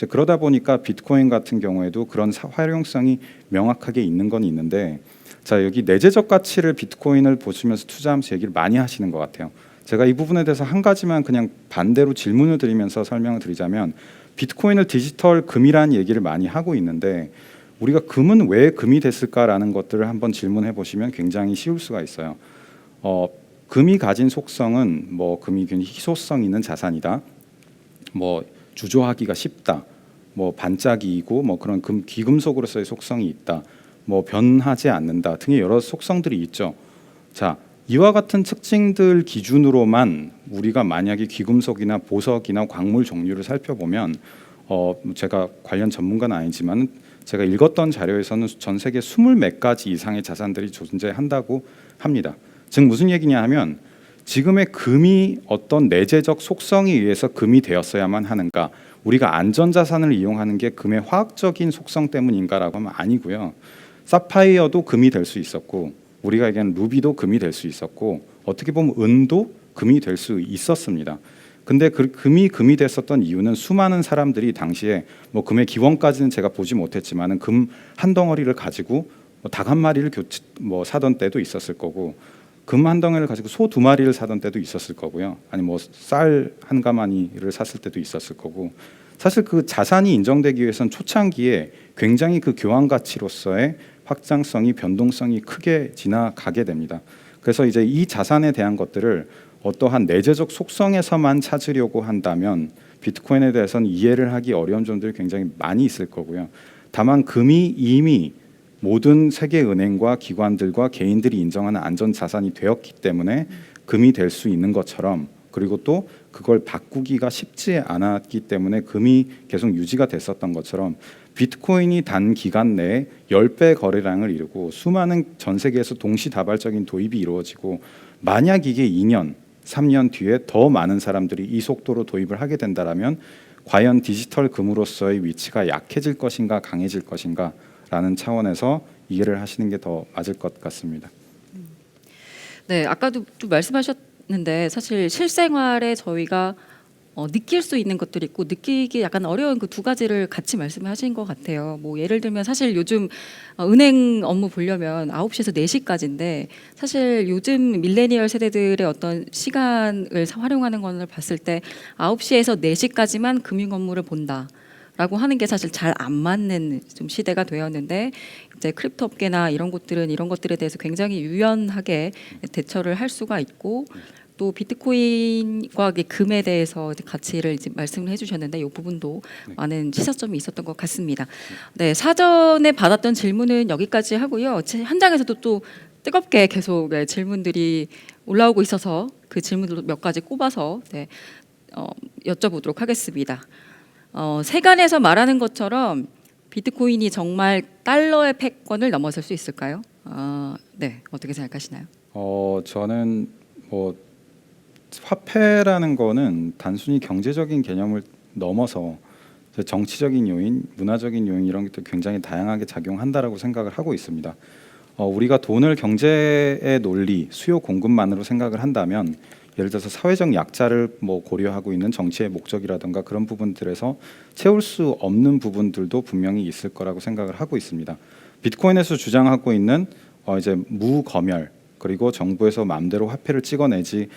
그러다 보니까 비트코인 같은 경우에도 그런 활용성이 명확하게 있는 건 있는데 자, 여기 내재적 가치를 비트코인을 보시면서 투자하면서 얘기를 많이 하시는 것 같아요. 제가 이 부분에 대해서 한 가지만 그냥 반대로 질문을 드리면서 설명을 드리자면 비트코인을 디지털 금이라는 얘기를 많이 하고 있는데 우리가 금은 왜 금이 됐을까라는 것들을 한번 질문해 보시면 굉장히 쉬울 수가 있어요. 금이 가진 속성은 뭐 금이 굉장히 희소성 있는 자산이다. 뭐 주조하기가 쉽다. 뭐 반짝이고 뭐 그런 귀금속으로서의 속성이 있다. 뭐 변하지 않는다 등의 여러 속성들이 있죠. 자, 이와 같은 특징들 기준으로만 우리가 만약에 귀금속이나 보석이나 광물 종류를 살펴보면 제가 관련 전문가는 아니지만 제가 읽었던 자료에서는 전 세계 20몇 가지 이상의 자산들이 존재한다고 합니다. 즉 무슨 얘기냐 하면 지금의 금이 어떤 내재적 속성에 의해서 금이 되었어야만 하는가, 우리가 안전자산을 이용하는 게 금의 화학적인 속성 때문인가라고 하면 아니고요. 사파이어도 금이 될 수 있었고 우리가 얘기하는 루비도 금이 될 수 있었고 어떻게 보면 은도 금이 될 수 있었습니다. 근데 금이 됐었던 이유는 수많은 사람들이 당시에 뭐 금의 기원까지는 제가 보지 못했지만은 금 한 덩어리를 가지고 닭 한 마리를 사던 때도 있었을 거고 금 한 덩어리를 가지고 소 2마리를 사던 때도 있었을 거고요. 아니 뭐 쌀 한 가마니를 샀을 때도 있었을 거고 사실 그 자산이 인정되기 위해서는 초창기에 굉장히 그 교환 가치로서의 확장성이 변동성이 크게 지나가게 됩니다. 그래서 이제 이 자산에 대한 것들을 어떠한 내재적 속성에서만 찾으려고 한다면 비트코인에 대해서는 이해를 하기 어려운 점들이 굉장히 많이 있을 거고요. 다만 금이 이미 모든 세계 은행과 기관들과 개인들이 인정하는 안전 자산이 되었기 때문에 금이 될 수 있는 것처럼, 그리고 또 그걸 바꾸기가 쉽지 않았기 때문에 금이 계속 유지가 됐었던 것처럼 비트코인이 단 기간 내에 10배 거래량을 이루고 수많은 전 세계에서 동시다발적인 도입이 이루어지고 만약 이게 2년, 3년 뒤에 더 많은 사람들이 이 속도로 도입을 하게 된다면 과연 디지털 금으로서의 위치가 약해질 것인가 강해질 것인가 라는 차원에서 이해를 하시는 게 더 맞을 것 같습니다. 네, 아까도 좀 말씀하셨는데 사실 실생활에 저희가 느낄 수 있는 것들이 있고 느끼기 약간 어려운 그 두 가지를 같이 말씀하신 것 같아요. 뭐 예를 들면 사실 요즘 은행 업무 보려면 9시에서 4시까지인데 사실 요즘 밀레니얼 세대들의 어떤 시간을 활용하는 것을 봤을 때 9시에서 4시까지만 금융 업무를 본다 라고 하는 게 사실 잘 안 맞는 좀 시대가 되었는데 이제 크립토 업계나 이런 곳들은 이런 것들에 대해서 굉장히 유연하게 대처를 할 수가 있고 또 비트코인과 금에 대해서 이제 가치를 이제 말씀을 해주셨는데 이 부분도 많은 시사점이 있었던 것 같습니다. 네, 사전에 받았던 질문은 여기까지 하고요. 현장에서도 또 뜨겁게 계속 질문들이 올라오고 있어서 그 질문들도 몇 가지 꼽아서 여쭤보도록 하겠습니다. 세간에서 말하는 것처럼 비트코인이 정말 달러의 패권을 넘어설 수 있을까요? 네, 어떻게 생각하시나요? 저는 뭐 화폐라는 거는 단순히 경제적인 개념을 넘어서 정치적인 요인, 문화적인 요인 이런 것도 굉장히 다양하게 작용한다라고 생각을 하고 있습니다. 우리가 돈을 경제의 논리, 수요 공급만으로 생각을 한다면 예를 들어서 사회적 약자를 뭐 고려하고 있는 정치의 목적이라든가 그런 부분들에서 채울 수 없는 부분들도 분명히 있을 거라고 생각을 하고 있습니다. 비트코인에서 주장하고 있는 이제 무검열 그리고 정부에서 마음대로 화폐를 찍어내지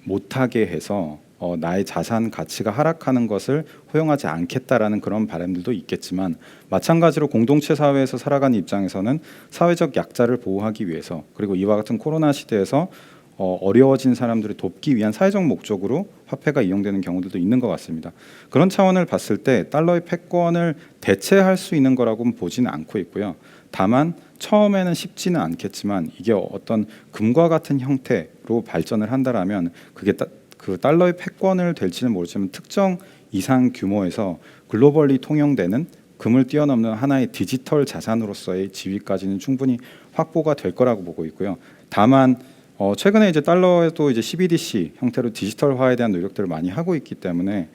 못하게 해서 나의 자산 가치가 하락하는 것을 허용하지 않겠다라는 그런 바람들도 있겠지만 마찬가지로 공동체 사회에서 살아가는 입장에서는 사회적 약자를 보호하기 위해서 그리고 이와 같은 코로나 시대에서 어려워진 사람들을 돕기 위한 사회적 목적으로 화폐가 이용되는 경우들도 있는 것 같습니다. 그런 차원을 봤을 때 달러의 패권을 대체할 수 있는 거라고는 보지는 않고 있고요. 다만 처음에는 쉽지는 않겠지만 이게 어떤 금과 같은 형태로 발전을 한다라면 그게 그 달러의 패권을 될지는 모르지만 특정 이상 규모에서 글로벌리 통용되는 금을 뛰어넘는 하나의 디지털 자산으로서의 지위까지는 충분히 확보가 될 거라고 보고 있고요. 다만 최근에 이제 달러에도 이제 CBDC 형태로 디지털화에 대한 노력들을 많이 하고 있기 때문에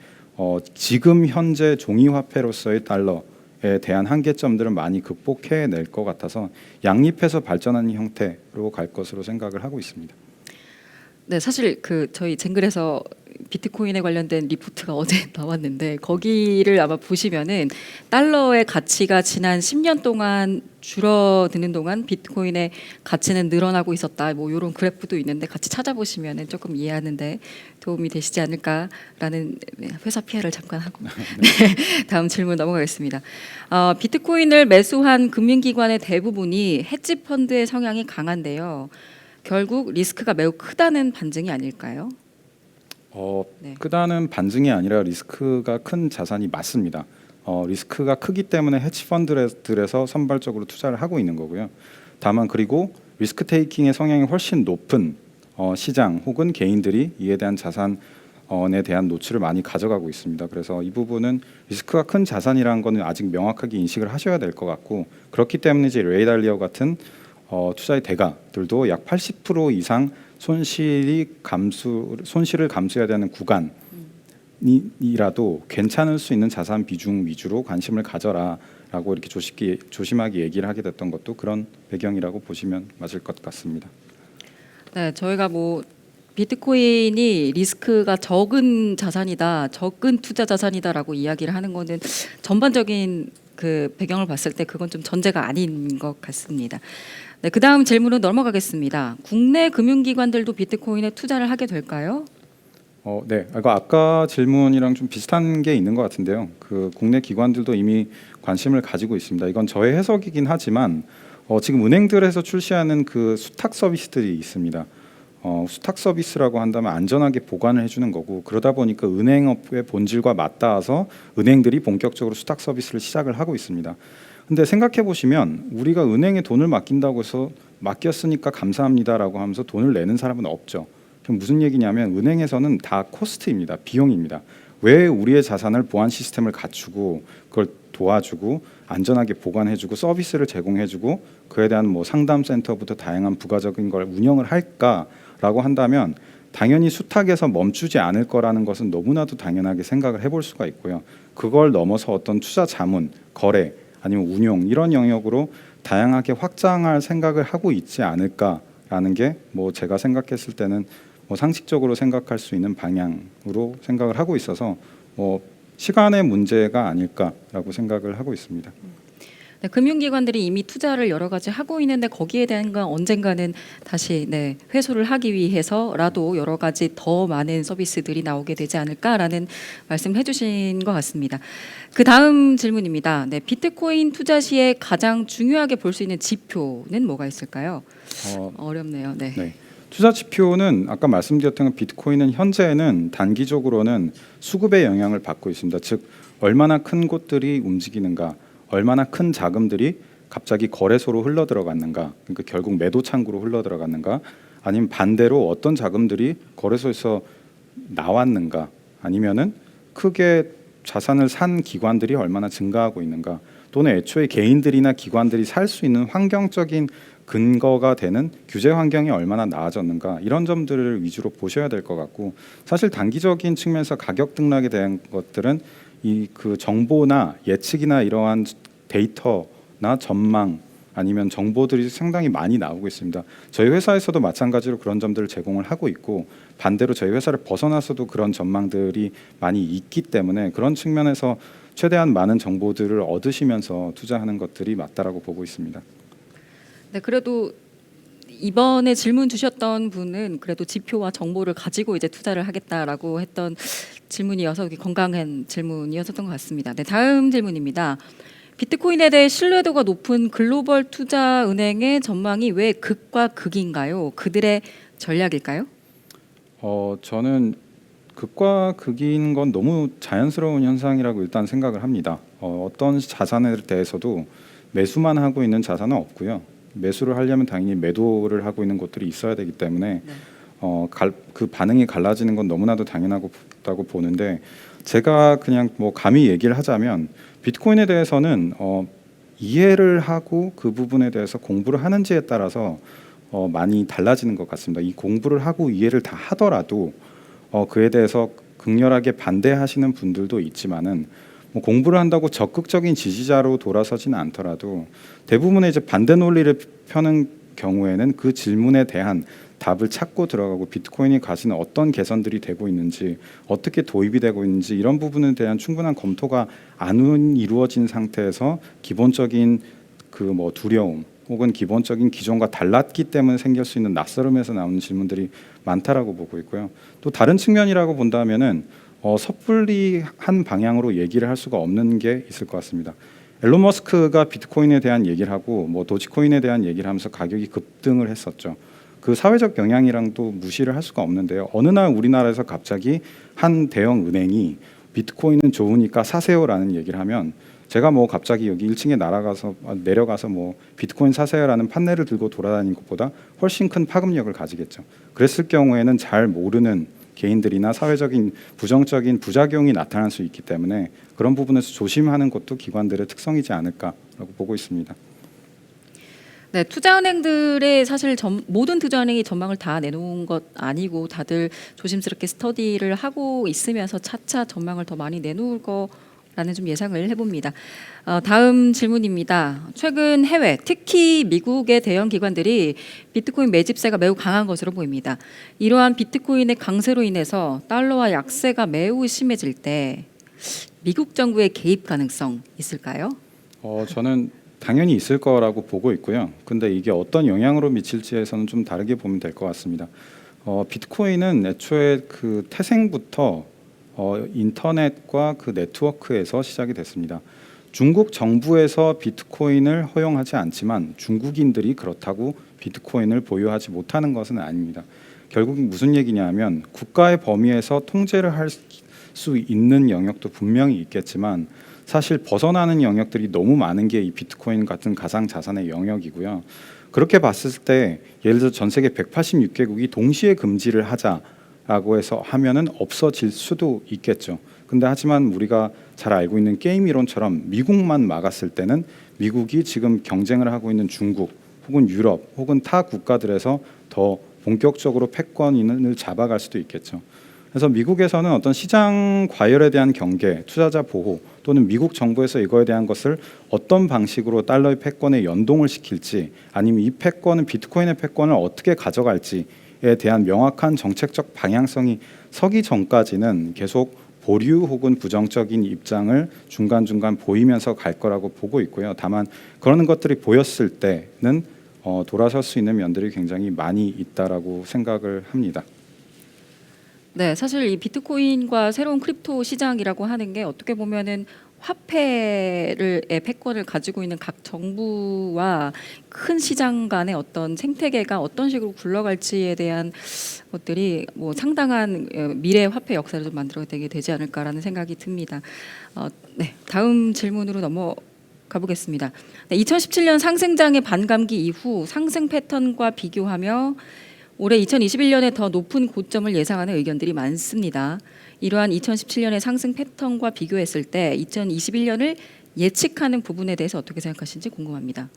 지금 현재 종이 화폐로서의 달러에 대한 한계점들은 많이 극복해낼 것 같아서 양립해서 발전하는 형태로 갈 것으로 생각을 하고 있습니다. 네, 사실 저희 쟁글에서 비트코인에 관련된 리포트가 어제 나왔는데 거기를 아마 보시면은 달러의 가치가 지난 10년 동안 줄어드는 동안 비트코인의 가치는 늘어나고 있었다. 뭐 이런 그래프도 있는데 같이 찾아보시면은 조금 이해하는데 도움이 되시지 않을까라는 회사 PR을 잠깐 하고 네, 다음 질문 넘어가겠습니다. 비트코인을 매수한 금융기관의 대부분이 헤지 펀드의 성향이 강한데요. 결국 리스크가 매우 크다는 반증이 아닐까요? 네. 크다는 반증이 아니라 리스크가 큰 자산이 맞습니다. 리스크가 크기 때문에 헤지펀드들에서 선발적으로 투자를 하고 있는 거고요. 다만 그리고 리스크 테이킹의 성향이 훨씬 높은 시장 혹은 개인들이 이에 대한 자산에 대한 노출을 많이 가져가고 있습니다. 그래서 이 부분은 리스크가 큰 자산이라는 거는 아직 명확하게 인식을 하셔야 될 것 같고 그렇기 때문에 이제 레이 달리오 같은 투자의 대가들도 약 80% 이상 손실을 감수해야 되는 구간이라도 괜찮을 수 있는 자산 비중 위주로 관심을 가져라라고 이렇게 조심하게 얘기를 하게 됐던 것도 그런 배경이라고 보시면 맞을 것 같습니다. 네, 저희가 뭐 비트코인이 리스크가 적은 자산이다, 적은 투자 자산이다라고 이야기를 하는 거는 전반적인 그 배경을 봤을 때 그건 좀 전제가 아닌 것 같습니다. 네, 그 다음 질문으로 넘어가겠습니다. 국내 금융기관들도 비트코인에 투자를 하게 될까요? 네, 이거 아까 질문이랑 좀 비슷한 게 있는 것 같은데요. 그 국내 기관들도 이미 관심을 가지고 있습니다. 이건 저의 해석이긴 하지만 지금 은행들에서 출시하는 그 수탁 서비스들이 있습니다. 수탁 서비스라고 한다면 안전하게 보관을 해주는 거고 그러다 보니까 은행업의 본질과 맞닿아서 은행들이 본격적으로 수탁 서비스를 시작을 하고 있습니다. 근데 생각해 보시면 우리가 은행에 돈을 맡긴다고 해서 맡겼으니까 감사합니다라고 하면서 돈을 내는 사람은 없죠. 그럼 무슨 얘기냐면 은행에서는 다 코스트입니다. 비용입니다. 왜 우리의 자산을 보안 시스템을 갖추고 그걸 도와주고 안전하게 보관해주고 서비스를 제공해주고 그에 대한 뭐 상담 센터부터 다양한 부가적인 걸 운영을 할까라고 한다면 당연히 수탁에서 멈추지 않을 거라는 것은 너무나도 당연하게 생각을 해볼 수가 있고요. 그걸 넘어서 어떤 투자 자문, 거래 아니면 운용 이런 영역으로 다양하게 확장할 생각을 하고 있지 않을까라는 게 뭐 제가 생각했을 때는 뭐 상식적으로 생각할 수 있는 방향으로 생각을 하고 있어서 뭐 시간의 문제가 아닐까라고 생각을 하고 있습니다. 네, 금융기관들이 이미 투자를 여러 가지 하고 있는데 거기에 대한 건 언젠가는 다시 회수를 하기 위해서라도 여러 가지 더 많은 서비스들이 나오게 되지 않을까라는 말씀을 해주신 것 같습니다. 그 다음 질문입니다. 네, 비트코인 투자 시에 가장 중요하게 볼 수 있는 지표는 뭐가 있을까요? 어렵네요. 네. 네. 투자 지표는 아까 말씀드렸던 것 비트코인은 현재는 단기적으로는 수급의 영향을 받고 있습니다. 즉 얼마나 큰 곳들이 움직이는가, 얼마나 큰 자금들이 갑자기 거래소로 흘러 들어갔는가, 그러니까 결국 매도 창구로 흘러 들어갔는가, 아니면 반대로 어떤 자금들이 거래소에서 나왔는가, 아니면은 크게 자산을 산 기관들이 얼마나 증가하고 있는가, 또는 애초에 개인들이나 기관들이 살 수 있는 환경적인 근거가 되는 규제 환경이 얼마나 나아졌는가, 이런 점들을 위주로 보셔야 될 것 같고, 사실 단기적인 측면에서 가격 등락에 대한 것들은 이 그 정보나 예측이나 이러한 데이터나 전망 아니면 정보들이 상당히 많이 나오고 있습니다. 저희 회사에서도 마찬가지로 그런 점들을 제공을 하고 있고, 반대로 저희 회사를 벗어나서도 그런 전망들이 많이 있기 때문에 그런 측면에서 최대한 많은 정보들을 얻으시면서 투자하는 것들이 맞다라고 보고 있습니다. 네, 그래도 이번에 질문 주셨던 분은 그래도 지표와 정보를 가지고 이제 투자를 하겠다라고 했던 질문이어서 건강한 질문이었던 것 같습니다. 네, 다음 질문입니다. 비트코인에 대해 신뢰도가 높은 글로벌 투자 은행의 전망이 왜 극과 극인가요? 그들의 전략일까요? 저는 극과 극인 건 너무 자연스러운 현상이라고 일단 생각을 합니다. 어떤 자산에 대해서도 매수만 하고 있는 자산은 없고요. 매수를 하려면 당연히 매도를 하고 있는 곳들이 있어야 되기 때문에 그 반응이 갈라지는 건 너무나도 당연하다고 보는데, 제가 그냥 뭐 감히 얘기를 하자면 비트코인에 대해서는 이해를 하고 그 부분에 대해서 공부를 하는지에 따라서 많이 달라지는 것 같습니다. 이 공부를 하고 이해를 다 하더라도 그에 대해서 극렬하게 반대하시는 분들도 있지만은, 뭐 공부를 한다고 적극적인 지지자로 돌아서지는 않더라도 대부분의 이제 반대 논리를 펴는 경우에는 그 질문에 대한 답을 찾고 들어가고, 비트코인이 가지는 어떤 개선들이 되고 있는지, 어떻게 도입이 되고 있는지, 이런 부분에 대한 충분한 검토가 안 이루어진 상태에서 기본적인 그 뭐 두려움 혹은 기본적인 기존과 달랐기 때문에 생길 수 있는 낯설음에서 나오는 질문들이 많다라고 보고 있고요. 또 다른 측면이라고 본다면은 섣불리 한 방향으로 얘기를 할 수가 없는 게 있을 것 같습니다. 앨런 머스크가 비트코인에 대한 얘기를 하고 뭐 도지코인에 대한 얘기를 하면서 가격이 급등을 했었죠. 그 사회적 영향이랑도 무시를 할 수가 없는데요. 어느 날 우리나라에서 갑자기 한 대형 은행이 비트코인은 좋으니까 사세요라는 얘기를 하면, 제가 뭐 갑자기 여기 1층에 내려가서 뭐 비트코인 사세요라는 판넬을 들고 돌아다니는 것보다 훨씬 큰 파급력을 가지겠죠. 그랬을 경우에는 잘 모르는 개인들이나 사회적인 부정적인 부작용이 나타날 수 있기 때문에 그런 부분에서 조심하는 것도 기관들의 특성이지 않을까라고 보고 있습니다. 네, 투자은행들의 사실 모든 투자은행이 전망을 다 내놓은 것 아니고 다들 조심스럽게 스터디를 하고 있으면서 차차 전망을 더 많이 내놓을 거라는 좀 예상을 해봅니다. 다음 질문입니다. 최근 해외, 특히 미국의 대형 기관들이 비트코인 매집세가 매우 강한 것으로 보입니다. 이러한 비트코인의 강세로 인해서 달러와 약세가 매우 심해질 때 미국 정부의 개입 가능성 있을까요? 저는 당연히 있을 거라고 보고 있고요. 근데 이게 어떤 영향으로 미칠지에서는 좀 다르게 보면 될 것 같습니다. 비트코인은 애초에 그 태생부터 인터넷과 그 네트워크에서 시작이 됐습니다. 중국 정부에서 비트코인을 허용하지 않지만 중국인들이 그렇다고 비트코인을 보유하지 못하는 것은 아닙니다. 결국 무슨 얘기냐면, 국가의 범위에서 통제를 할 수 있는 영역도 분명히 있겠지만 사실 벗어나는 영역들이 너무 많은 게 이 비트코인 같은 가상 자산의 영역이고요. 그렇게 봤을 때 예를 들어 전 세계 186개국이 동시에 금지를 하자라고 해서 하면은 없어질 수도 있겠죠. 근데 하지만 우리가 잘 알고 있는 게임 이론처럼 미국만 막았을 때는 미국이 지금 경쟁을 하고 있는 중국 혹은 유럽 혹은 타 국가들에서 더 본격적으로 패권을 잡아갈 수도 있겠죠. 그래서 미국에서는 어떤 시장 과열에 대한 경계, 투자자 보호, 또는 미국 정부에서 이거에 대한 것을 어떤 방식으로 달러의 패권에 연동을 시킬지, 아니면 이 패권은 비트코인의 패권을 어떻게 가져갈지에 대한 명확한 정책적 방향성이 서기 전까지는 계속 보류 혹은 부정적인 입장을 중간중간 보이면서 갈 거라고 보고 있고요. 다만 그런 것들이 보였을 때는 돌아설 수 있는 면들이 굉장히 많이 있다라고 생각을 합니다. 네, 사실 이 비트코인과 새로운 크립토 시장이라고 하는 게 어떻게 보면은 화폐의 패권을 가지고 있는 각 정부와 큰 시장 간의 어떤 생태계가 어떤 식으로 굴러갈지에 대한 것들이 뭐 상당한 미래 화폐 역사를 좀 만들어내게 되지 않을까라는 생각이 듭니다. 네, 다음 질문으로 넘어가 보겠습니다. 네, 2017년 상승장의 반감기 이후 상승 패턴과 비교하며 올해 2021년에 더 높은 고점을 예상하는 의견들이 많습니다. 이러한 2017년의 상승 패턴과 비교했을 때 2021년을 예측하는 부분에 대해서 어떻게 생각하시는지 궁금합니다.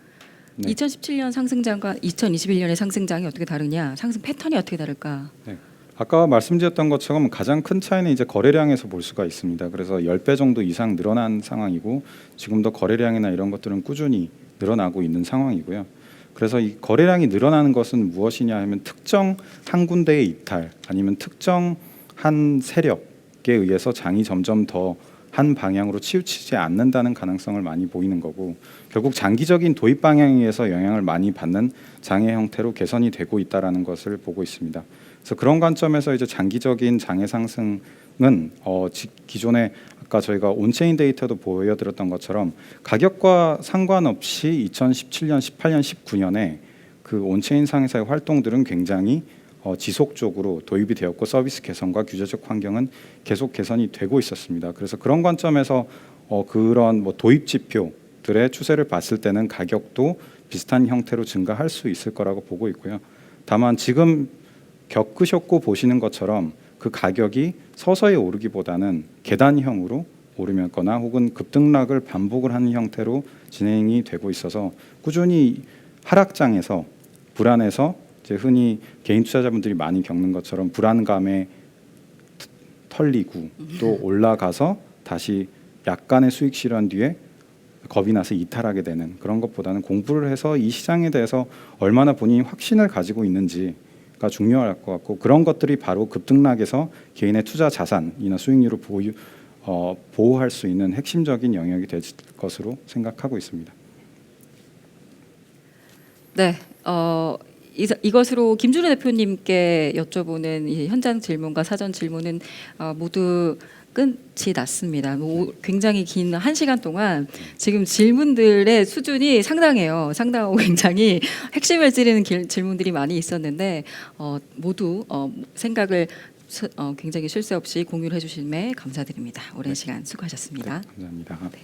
네. 2017년 상승장과 2021년의 상승장이 어떻게 다르냐, 상승 패턴이 어떻게 다를까? 네. 아까 말씀드렸던 것처럼 가장 큰 차이는 이제 거래량에서 볼 수가 있습니다. 그래서 10배 정도 이상 늘어난 상황이고 지금도 거래량이나 이런 것들은 꾸준히 늘어나고 있는 상황이고요. 그래서 이 거래량이 늘어나는 것은 무엇이냐 하면 특정 한 군데의 이탈 아니면 특정 한 세력에 의해서 장이 점점 더 한 방향으로 치우치지 않는다는 가능성을 많이 보이는 거고 결국 장기적인 도입 방향에 의해서 영향을 많이 받는 장의 형태로 개선이 되고 있다라는 것을 보고 있습니다. 그래서 그런 관점에서 이제 장기적인 장의 상승은 기존에 아까 저희가 온체인 데이터도 보여드렸던 것처럼 가격과 상관없이 2017년, 18년, 19년에 그 온체인 상에서의 활동들은 굉장히 지속적으로 도입이 되었고 서비스 개선과 규제적 환경은 계속 개선이 되고 있었습니다. 그래서 그런 관점에서 그런 뭐 도입 지표들의 추세를 봤을 때는 가격도 비슷한 형태로 증가할 수 있을 거라고 보고 있고요. 다만 지금 겪으셨고 보시는 것처럼 그 가격이 서서히 오르기보다는 계단형으로 오르거나 혹은 급등락을 반복을 하는 형태로 진행이 되고 있어서 꾸준히 하락장에서 불안해서 이제 흔히 개인 투자자분들이 많이 겪는 것처럼 불안감에 털리고 또 올라가서 다시 약간의 수익 실현 뒤에 겁이 나서 이탈하게 되는 그런 것보다는 공부를 해서 이 시장에 대해서 얼마나 본인이 확신을 가지고 있는지가 중요할 것 같고 그런 것들이 바로 급등락에서 개인의 투자 자산이나 수익률을 보호할 수 있는 핵심적인 영역이 될 것으로 생각하고 있습니다. 네, 이것으로 김준우 대표님께 여쭤보는 이 현장 질문과 사전 질문은 모두 끝이 났습니다. 굉장히 긴 1시간 동안 지금 질문들의 수준이 상당해요. 상당하고 굉장히 핵심을 찌르는 질문들이 많이 있었는데 모두 생각을 굉장히 쉴 새 없이 공유를 해주심에 감사드립니다. 오랜 시간 수고하셨습니다. 네, 감사합니다. 네.